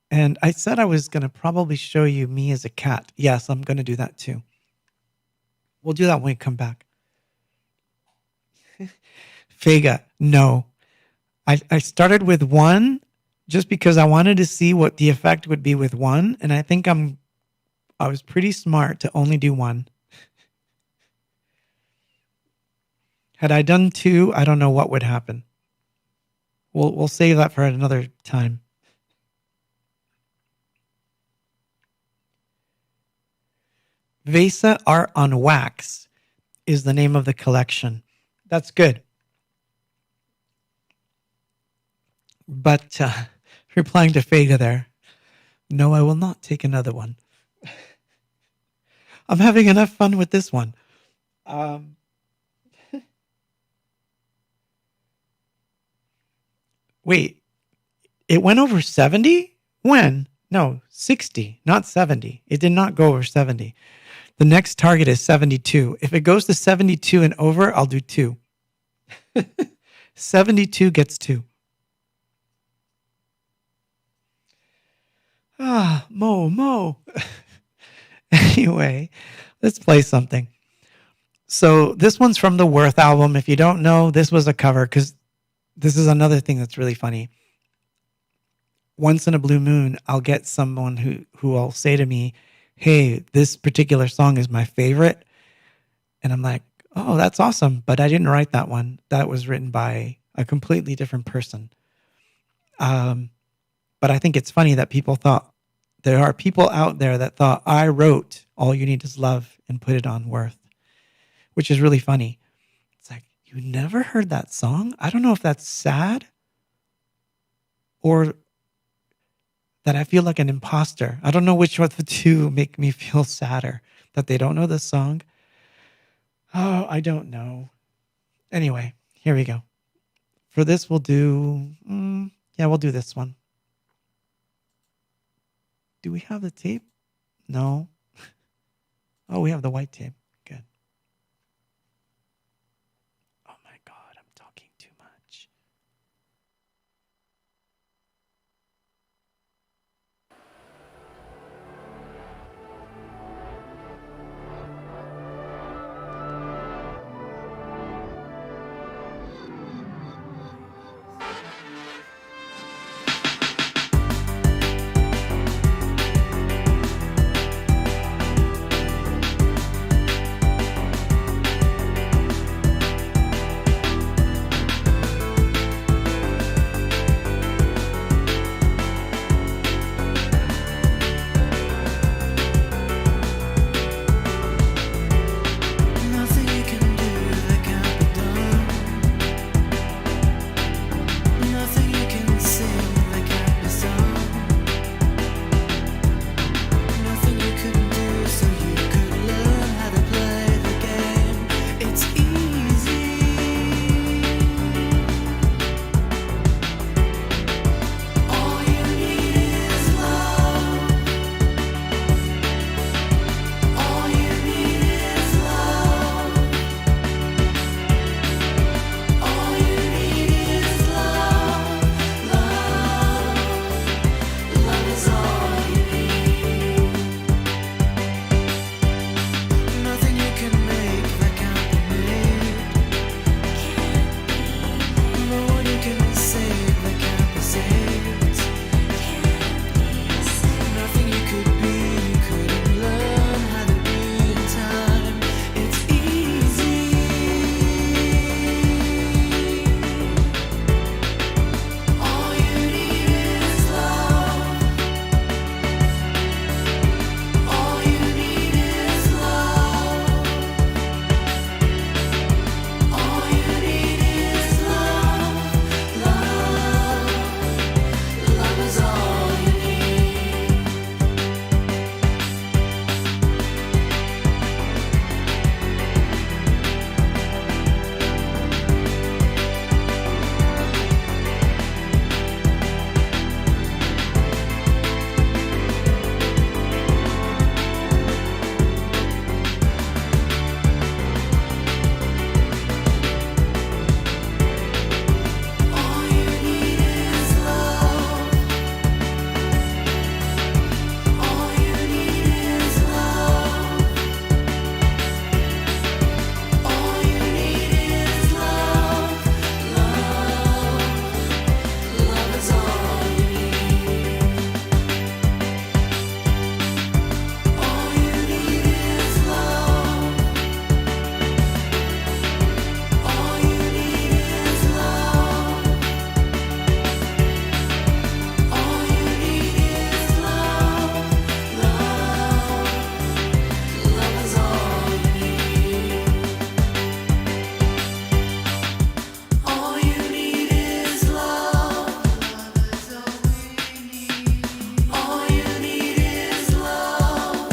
And I said I was going to probably show you me as a cat. Yes, I'm going to do that too. We'll do that when we come back. Fega, no. I started with 1 just because I wanted to see what the effect would be with 1. And I think I was pretty smart to only do 1. Had I done 2, I don't know what would happen. We'll save that for another time. Vesa Art on Wax is the name of the collection. That's good. But replying to Fega there, no, I will not take another one. I'm having enough fun with this one. Wait, it went over 70? When? No, 60, not 70. It did not go over 70. The next target is 72. If it goes to 72 and over, I'll do 2. 72 gets 2. Mo. Anyway, let's play something. So this one's from the Worth album. If you don't know, this was a cover because This is another thing that's really funny. Once in a blue moon, I'll get someone who will say to me, "Hey, this particular song is my favorite," and I'm like, "Oh, that's awesome!" But I didn't write that one. That was written by a completely different person. But I think it's funny that people thought there are people out there that thought I wrote "All You Need Is Love" and put it on Worth, which is really funny. It's like, you never heard that song? I don't know if that's sad or that I feel like an imposter. I don't know which of the two make me feel sadder, that they don't know this song. Oh, I don't know. Anyway, here we go. For this, we'll do, we'll do this one. Do we have the tape? No. Oh, we have the white tape. Good. Oh my God, I'm talking too much. Nothing you can do that can't be done. Nothing you can sing that can't be sung. Nothing you couldn't do so you could learn how to play the game. It's easy. All you need is love. All you need is love. All you need is love. Love is all you need. Nothing you can make that can't be made. No one you can save that can't be saved. Nothing you could be, you couldn't learn how to be in time. It's easy. All you need is love. All you need is love. All you need is love. Love is all you need. All you need is love. All you need is love. All you need is love. Love is all you need. All you need is love. All you need is love. All you need is love. Love is all you need. All you need is love. All you need is love.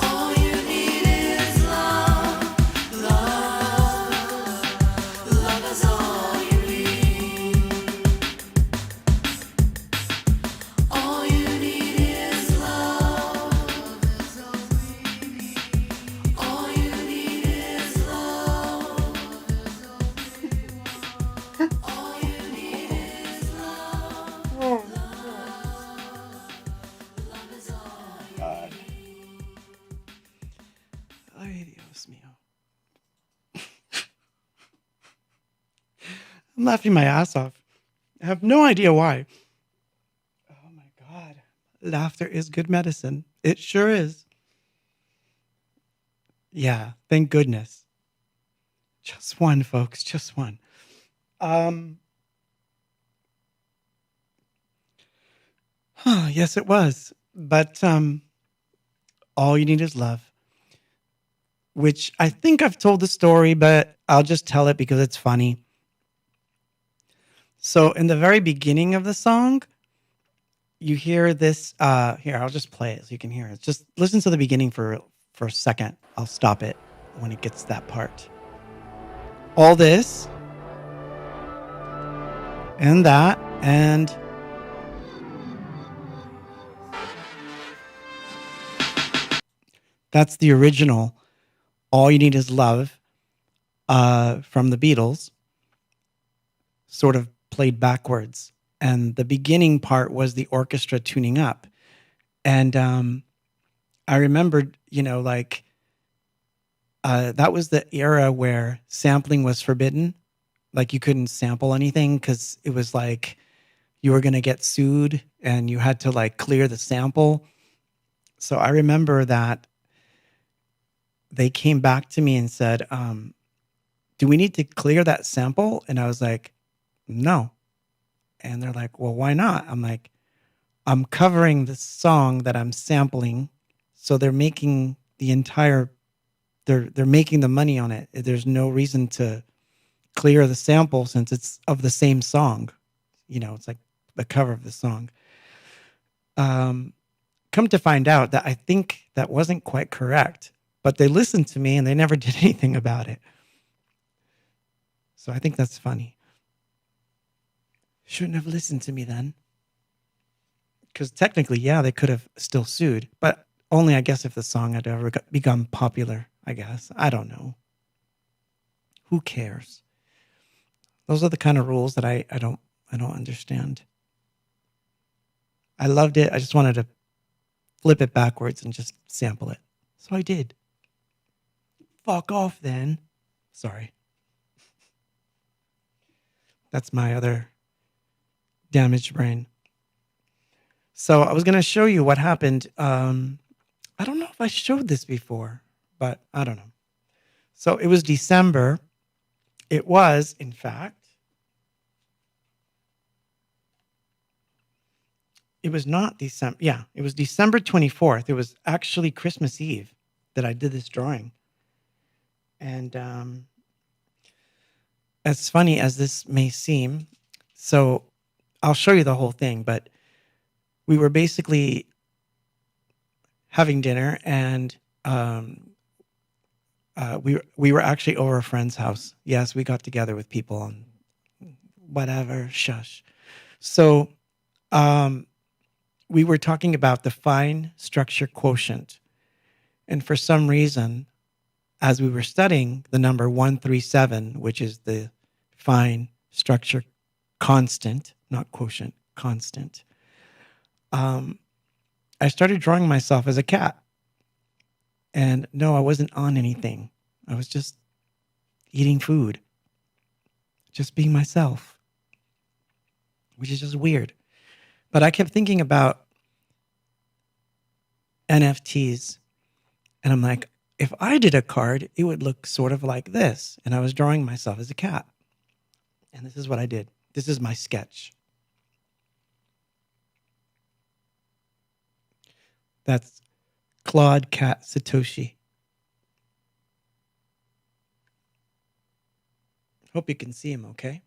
All you need is love. Love is all you need. All you need is love. All you need is love. All you need is love. Love is all you God. Ay, Dios mío. I'm laughing my ass off. I have no idea why. Oh my God. Laughter is good medicine. It sure is. Yeah, thank goodness. Just one, folks, just one. Um, yes, it was. But all you need is love, which I think I've told the story, but I'll just tell it because it's funny. So in the very beginning of the song, you hear this. Here, I'll just play it so you can hear it. Just listen to the beginning for a second. I'll stop it when it gets to that part. All this and that and that's the original. All you need is love from the Beatles, sort of played backwards. And the beginning part was the orchestra tuning up. And I remembered, like that was the era where sampling was forbidden. Like you couldn't sample anything because it was like you were going to get sued and you had to like clear the sample. So I remember that they came back to me and said, do we need to clear that sample? And I was like, no. And they're like, well, why not? I'm like, I'm covering the song that I'm sampling. So they're making the entire, they're making the money on it. There's no reason to clear the sample since it's of the same song. It's like the cover of the song. Come to find out that I think that wasn't quite correct, but they listened to me and they never did anything about it. So I think that's funny. Shouldn't have listened to me then. Because technically, yeah, they could have still sued, but only, I guess, if the song had ever become popular, I guess. I don't know. Who cares? Those are the kind of rules that I don't understand. I loved it. I just wanted to flip it backwards and just sample it. So I did. Fuck off then. Sorry. That's my other damaged brain. So I was going to show you what happened. I don't know if I showed this before, but I don't know. So it was December. It was, in fact, it was not December. Yeah, it was December 24th. It was actually Christmas Eve that I did this drawing. And as funny as this may seem, so I'll show you the whole thing, but we were basically having dinner and we were actually over a friend's house. Yes, we got together with people and whatever, shush. So we were talking about the fine structure quotient. And for some reason, as we were studying the number 137, which is the fine structure constant, not quotient, constant, I started drawing myself as a cat. And no, I wasn't on anything. I was just eating food, just being myself, which is just weird. But I kept thinking about NFTs, and I'm like, if I did a card, it would look sort of like this. And I was drawing myself as a cat. And this is what I did. This is my sketch. That's Claude Cat Satoshi. Hope you can see him okay.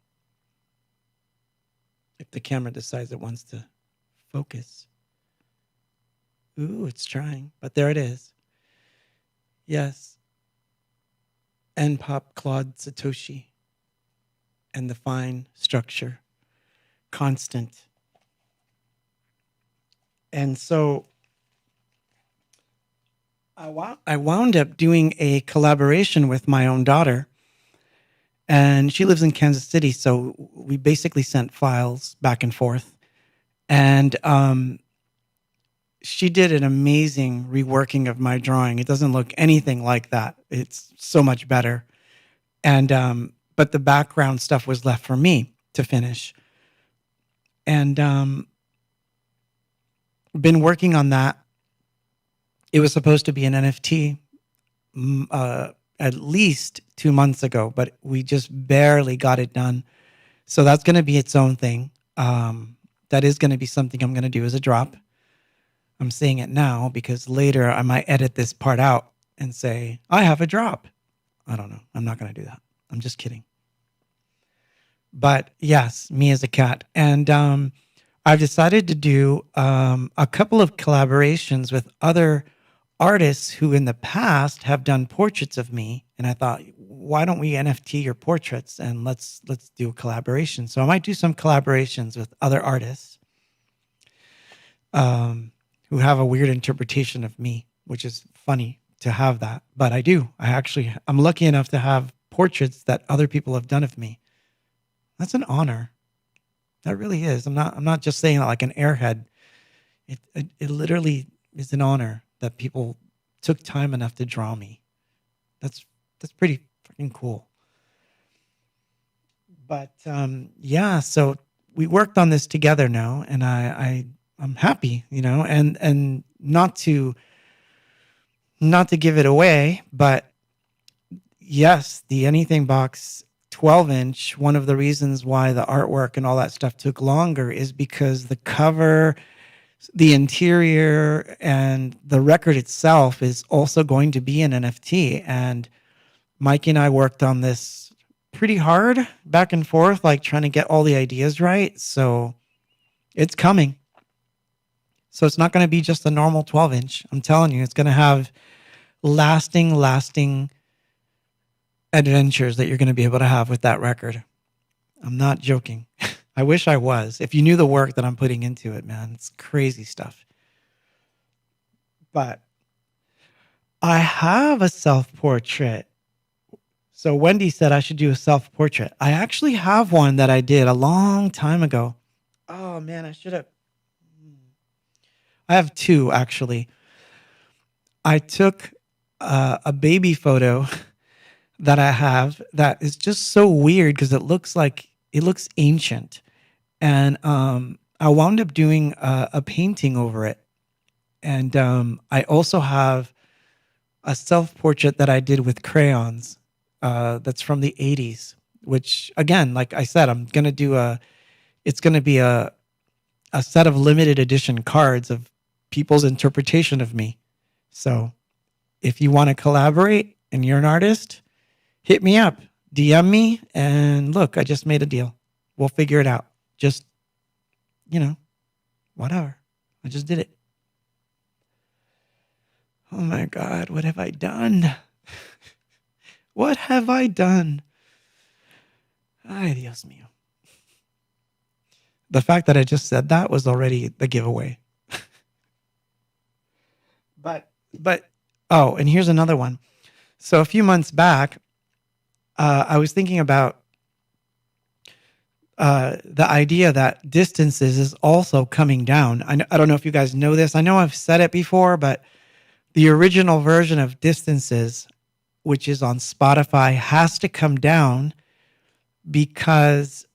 If the camera decides it wants to focus. Ooh, it's trying, but there it is. Yes. Endpop Claude Satoshi. And the fine structure. Constant. And so I wound up doing a collaboration with my own daughter. And she lives in Kansas City, so we basically sent files back and forth. And she did an amazing reworking of my drawing. It doesn't look anything like that. It's so much better. And but but the background stuff was left for me to finish. And been working on that. It was supposed to be an NFT at least 2 months ago, but we just barely got it done. So that's going to be its own thing. That is going to be something I'm going to do as a drop. I'm saying it now because later I might edit this part out and say, I have a drop. I don't know. I'm not going to do that. I'm just kidding. But yes, me as a cat. And I've decided to do a couple of collaborations with other artists who in the past have done portraits of me. And I thought, why don't we NFT your portraits and let's do a collaboration. So I might do some collaborations with other artists who have a weird interpretation of me, which is funny to have that. But I do. I'm lucky enough to have portraits that other people have done of me. That's an honor. That really is. I'm not just saying that like an airhead. It literally is an honor that people took time enough to draw me. That's pretty freaking cool. But yeah, so we worked on this together now, and I'm happy, and not to give it away, but yes, the Anything Box 12-inch, one of the reasons why the artwork and all that stuff took longer is because the cover, the interior, and the record itself is also going to be an NFT. And Mikey and I worked on this pretty hard, back and forth, like trying to get all the ideas right. So it's coming. So it's not going to be just a normal 12-inch. I'm telling you, it's going to have lasting adventures that you're going to be able to have with that record. I'm not joking. I wish I was. If you knew the work that I'm putting into it, man, it's crazy stuff. But I have a self-portrait. So Wendy said I should do a self-portrait. I actually have one that I did a long time ago. Oh, man, I should have. I have two, actually. I took a baby photo that I have that is just so weird because it looks ancient. And I wound up doing a painting over it. And I also have a self-portrait that I did with crayons that's from the 80s, which, again, like I said, it's going to be a set of limited edition cards of people's interpretation of me. So if you want to collaborate and you're an artist, hit me up, DM me, and look, I just made a deal. We'll figure it out. Just, whatever. I just did it. Oh my God, what have I done? What have I done? Ay, Dios mío. The fact that I just said that was already the giveaway. But, oh, and here's another one. So a few months back, I was thinking about the idea that distances is also coming down. I don't know if you guys know this. I know I've said it before, but the original version of distances, which is on Spotify, has to come down because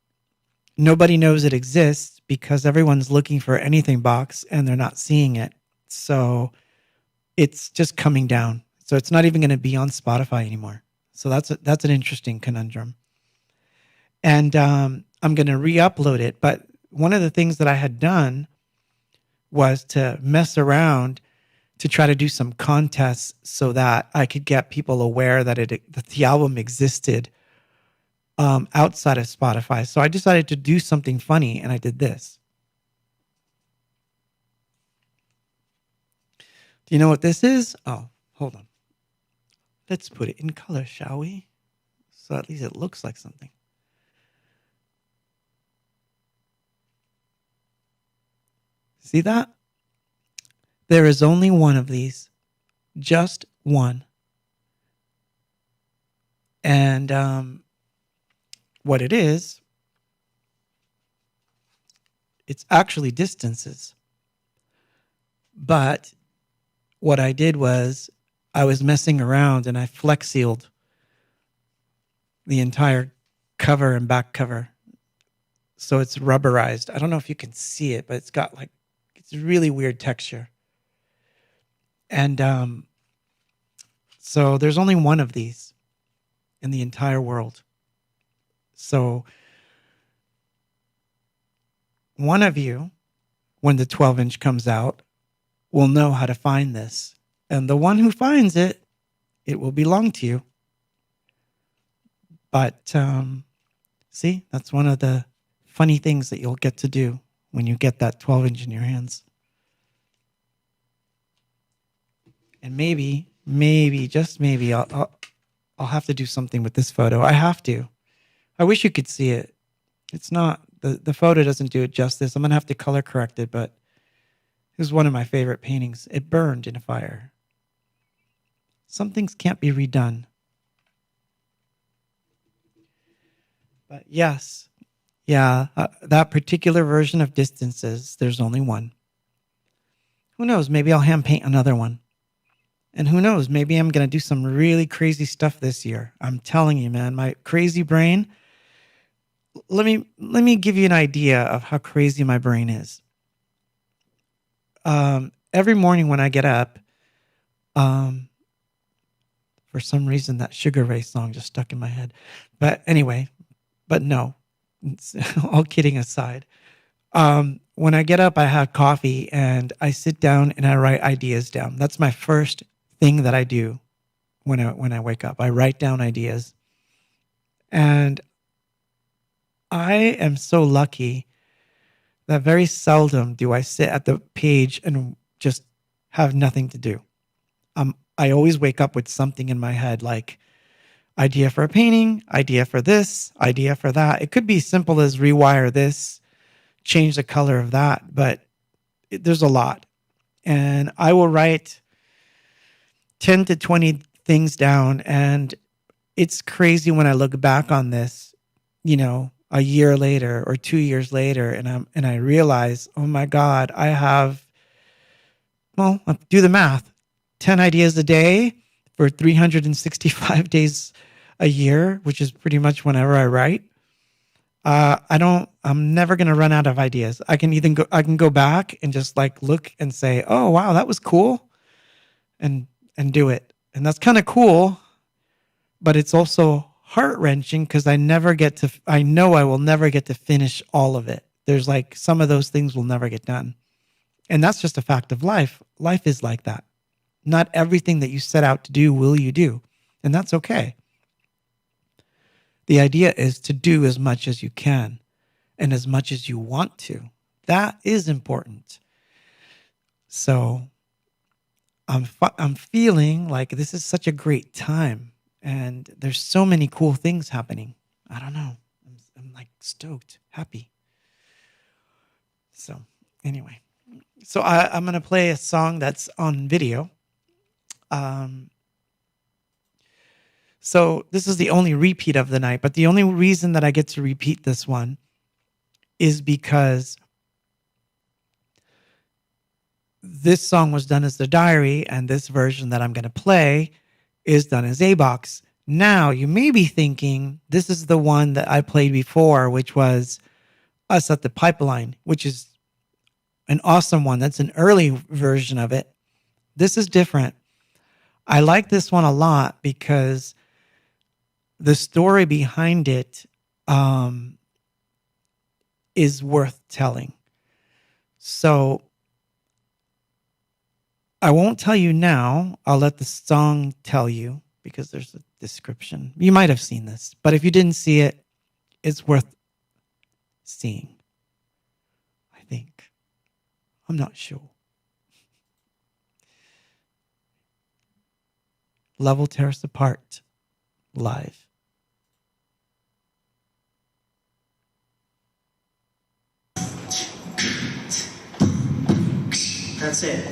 nobody knows it exists because everyone's looking for Anything Box and they're not seeing it. So it's just coming down. So it's not even going to be on Spotify anymore. So that's an interesting conundrum. And I'm going to re-upload it. But one of the things that I had done was to mess around to try to do some contests so that I could get people aware that the album existed outside of Spotify. So I decided to do something funny, and I did this. Do you know what this is? Oh, hold on. Let's put it in color, shall we? So at least it looks like something. See that? There is only one of these. Just one. And what it is, it's actually distances. But what I did was I was messing around and I flex sealed the entire cover and back cover. So it's rubberized. I don't know if you can see it, but it's got like, it's a really weird texture. And so there's only one of these in the entire world. So one of you, when the 12-inch comes out, will know how to find this. And the one who finds it, it will belong to you. But see, that's one of the funny things that you'll get to do when you get that 12-inch in your hands. And maybe, just maybe, I'll have to do something with this photo. I have to. I wish you could see it. It's not, the photo doesn't do it justice. I'm going to have to color correct it, but it was one of my favorite paintings. It burned in a fire. Some things can't be redone. But yes, yeah, that particular version of Distances, there's only one. Who knows? Maybe I'll hand paint another one. And who knows? Maybe I'm going to do some really crazy stuff this year. I'm telling you, man, my crazy brain. Let me give you an idea of how crazy my brain is. Every morning when I get up, for some reason that Sugar Ray song just stuck in my head. But anyway, no, all kidding aside. When I get up, I have coffee and I sit down and I write ideas down. That's my first thing that I do when I wake up. I write down ideas. And I am so lucky that very seldom do I sit at the page and just have nothing to do. I always wake up with something in my head, like idea for a painting, idea for this, idea for that. It could be simple as rewire this, change the color of that, but there's a lot. And I will write 10 to 20 things down, and it's crazy when I look back on this, a year later or 2 years later, and I realize, oh my God, I have, do the math, 10 ideas a day for 365 days a year, which is pretty much whenever I write. I'm never going to run out of ideas. I can go back and just like look and say, oh, wow, that was cool. And do it. And that's kind of cool, but it's also heart-wrenching because I know I will never get to finish all of it. There's like some of those things will never get done. And that's just a fact of life. Life is like that. Not everything that you set out to do will you do. And that's okay. The idea is to do as much as you can and as much as you want to. That is important. So I'm feeling like this is such a great time. And there's so many cool things happening. I don't know. I'm like stoked, happy. So anyway, I'm going to play a song that's on video. So this is the only repeat of the night, but the only reason that I get to repeat this one is because this song was done as the diary, and this version that I'm going to play is done as Abox. Now, you may be thinking, this is the one that I played before, which was Us at the Pipeline, which is an awesome one. That's an early version of it. This is different. I like this one a lot because the story behind it is worth telling. So I won't tell you now. I'll let the song tell you because there's a description. You might have seen this, but if you didn't see it, it's worth seeing. I think. I'm not sure. Love will tear us apart. Live. That's it.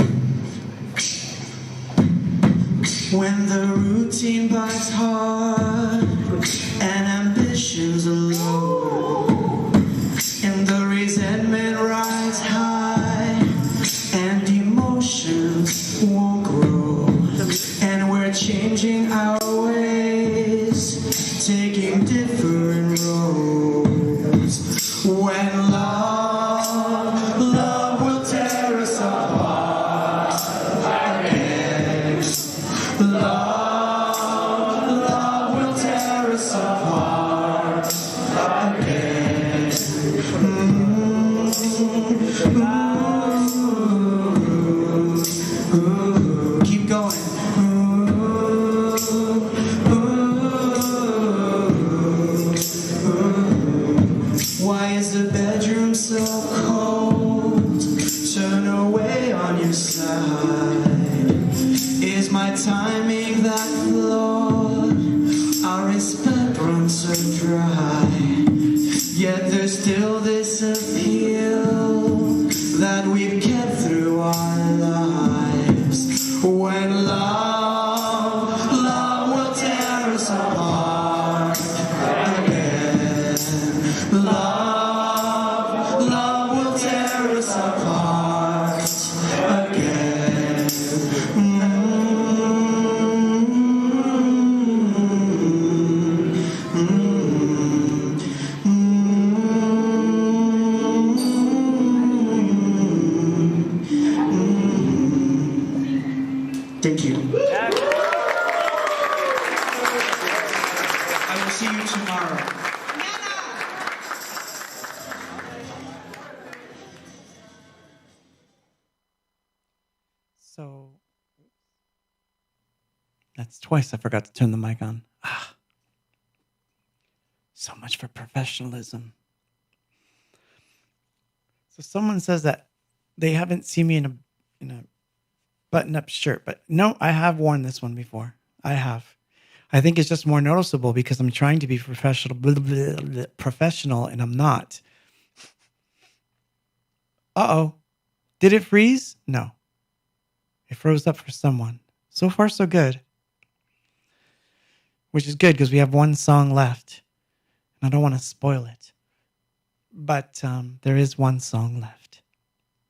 When the routine bites hard and ambitions are low, and the resentment rides high and emotions won't grow, changing our ways, taking different roads. Keep going. Why is the bedroom so cold? Turn away on your side. Is my timing that flawed? Our respect runs so dry. Yet there's still this appeal that we've kept through our lives. When love will tear us apart again. Love will tear us apart again. Thank you. I will see you tomorrow. So that's twice I forgot to turn the mic on. So much for professionalism. So someone says that they haven't seen me in a button-up shirt, but no, I have worn this one before. I have. I think it's just more noticeable because I'm trying to be professional, and I'm not. Uh-oh. Did it freeze? No. It froze up for someone. So far, so good. Which is good because we have one song left. And I don't want to spoil it. But there is one song left.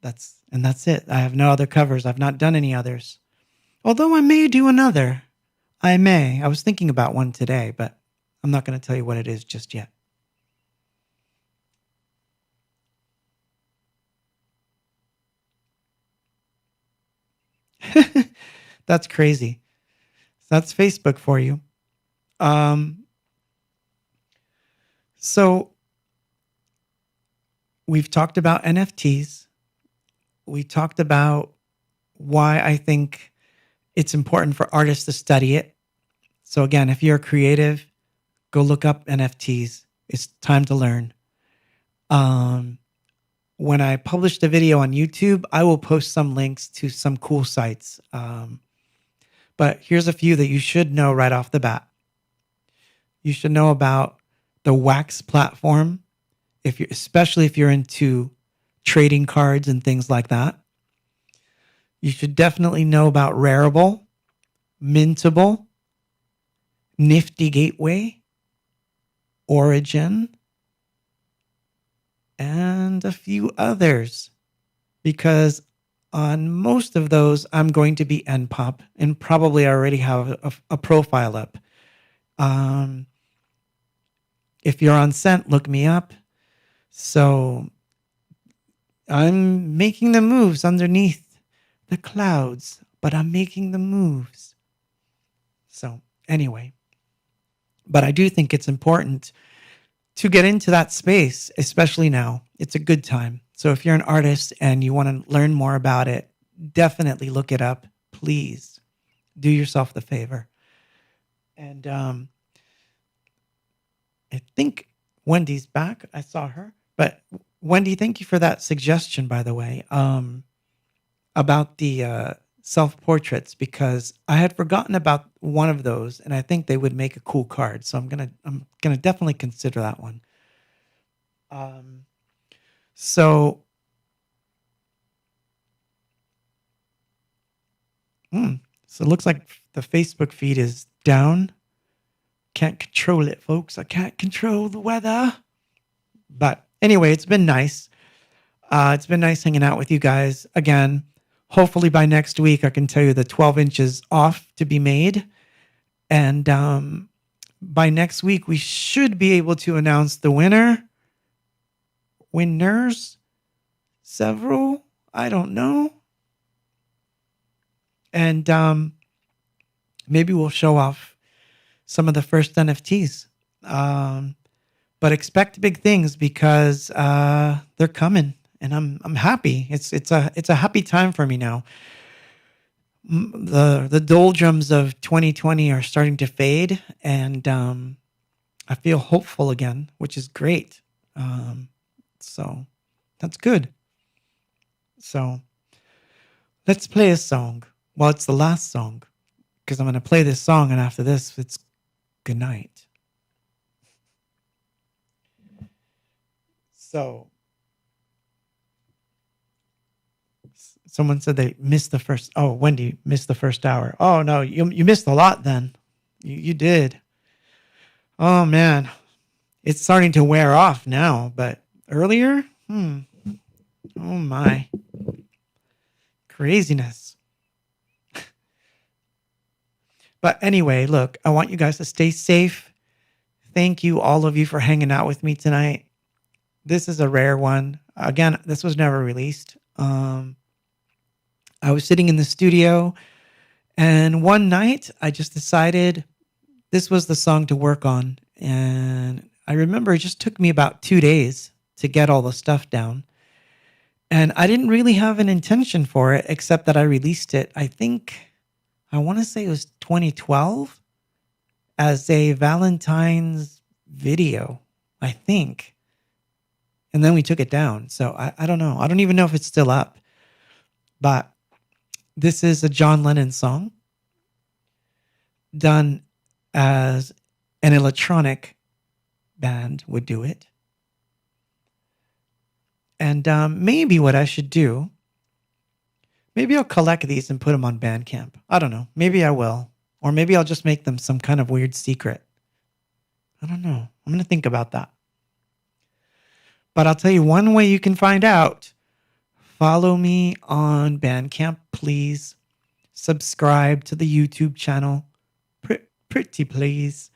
That's it. I have no other covers. I've not done any others. Although I may do another. I may. I was thinking about one today, but I'm not going to tell you what it is just yet. That's crazy. That's Facebook for you. So we've talked about NFTs. We talked about why I think it's important for artists to study it. So again, if you're creative, go look up NFTs. It's time to learn. When I publish the video on YouTube, I will post some links to some cool sites. But here's a few that you should know right off the bat. You should know about the Wax platform, especially if you're into trading cards and things like that. You should definitely know about Rarible, Mintable, Nifty Gateway, Origin, and a few others. Because on most of those, I'm going to be endpop, and probably already have a profile up. If you're on Scent, look me up. So I'm making the moves underneath the clouds, but I'm making the moves. So anyway, but I do think it's important to get into that space, especially now. It's a good time. So if you're an artist and you want to learn more about it, definitely look it up. Please do yourself the favor. And I think Wendy's back. I saw her. But Wendy, thank you for that suggestion, by the way, about the self-portraits, because I had forgotten about one of those, and I think they would make a cool card. So I'm gonna definitely consider that one. So it looks like the Facebook feed is down. Can't control it, folks. I can't control the weather. But anyway, it's been nice. It's been nice hanging out with you guys again. Hopefully by next week, I can tell you the 12 inches off to be made. And by next week, we should be able to announce the winners, several, I don't know. And maybe we'll show off some of the first NFTs. But expect big things because they're coming. and I'm happy. It's a happy time for me now. The doldrums of 2020 are starting to fade, and I feel hopeful again, which is great. So that's good. So let's play a song. Well, it's the last song because I'm going to play this song, and after this, it's good night. So someone said they missed the first. Oh, Wendy missed the first hour. Oh no, you missed a lot then. You did. Oh man, it's starting to wear off now, but earlier, oh my, craziness. But anyway, look, I want you guys to stay safe. Thank you, all of you, for hanging out with me tonight. This is a rare one. Again, this was never released. I was sitting in the studio, and one night I just decided this was the song to work on. And I remember it just took me about 2 days to get all the stuff down. And I didn't really have an intention for it, except that I released it, I want to say it was 2012, as a Valentine's video, I think. And then we took it down. So I don't know. I don't even know if it's still up. But this is a John Lennon song done as an electronic band would do it. And maybe what I should do, maybe I'll collect these and put them on Bandcamp. I don't know. Maybe I will. Or maybe I'll just make them some kind of weird secret. I don't know. I'm going to think about that. But I'll tell you one way you can find out. Follow me on Bandcamp, please. Subscribe to the YouTube channel. Pretty please.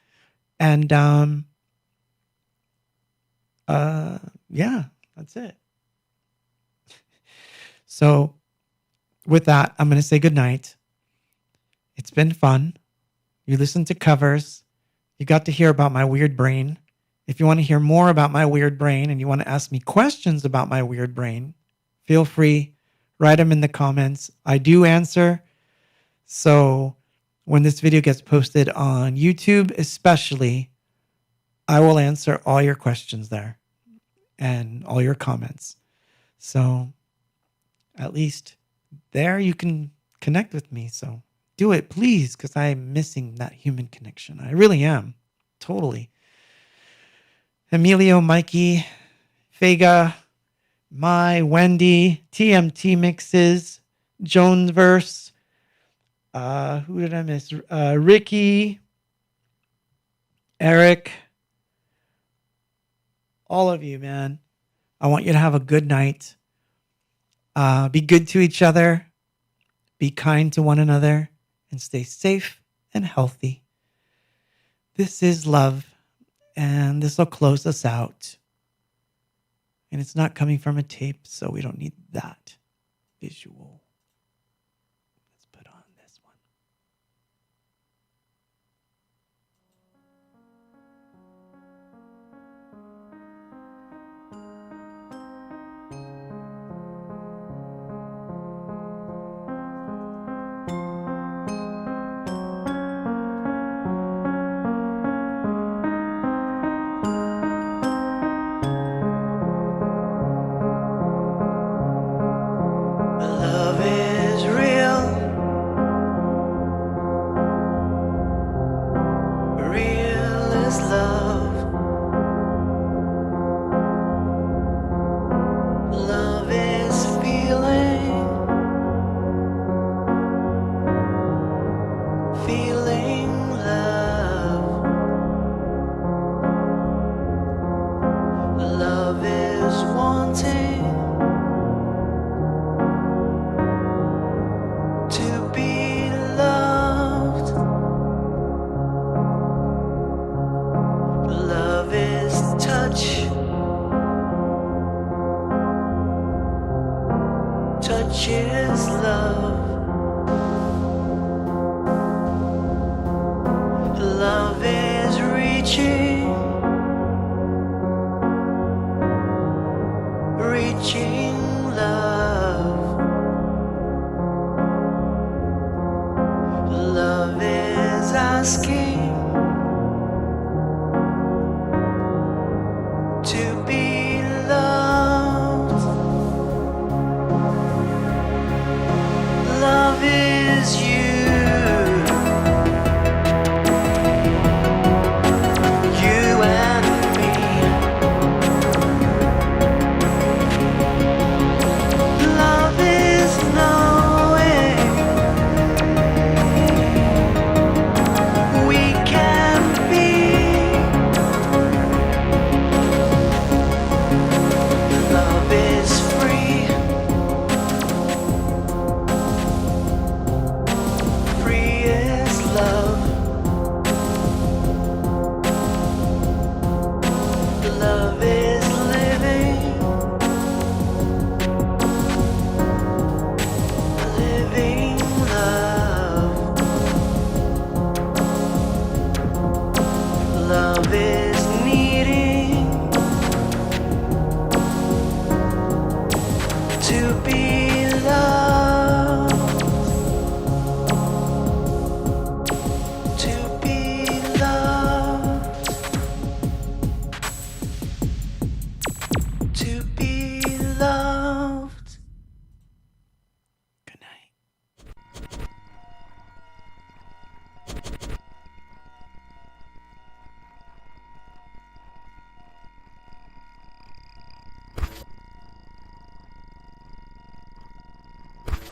And yeah, that's it. So with that, I'm going to say goodnight. It's been fun. You listened to covers. You got to hear about my weird brain. If you want to hear more about my weird brain and you want to ask me questions about my weird brain, feel free, write them in the comments. I do answer. So when this video gets posted on YouTube, especially, I will answer all your questions there and all your comments. So at least there you can connect with me. So do it, please, because I'm missing that human connection. I really am. Totally. Emilio, Mikey, Vega, Wendy, TMT Mixes, Jonesverse, who did I miss? Ricky, Eric, all of you, man. I want you to have a good night. Be good to each other. Be kind to one another. And stay safe and healthy. This is love. And this will close us out. And it's not coming from a tape, so we don't need that visual. Let's put on this one. Love is real. Real is love. Love is feeling. Feeling love. Love is wanting to be loved. Love is touch. Touch is love. Love is reaching. Reaching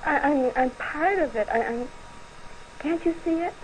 I'm part of it. Can't you see it?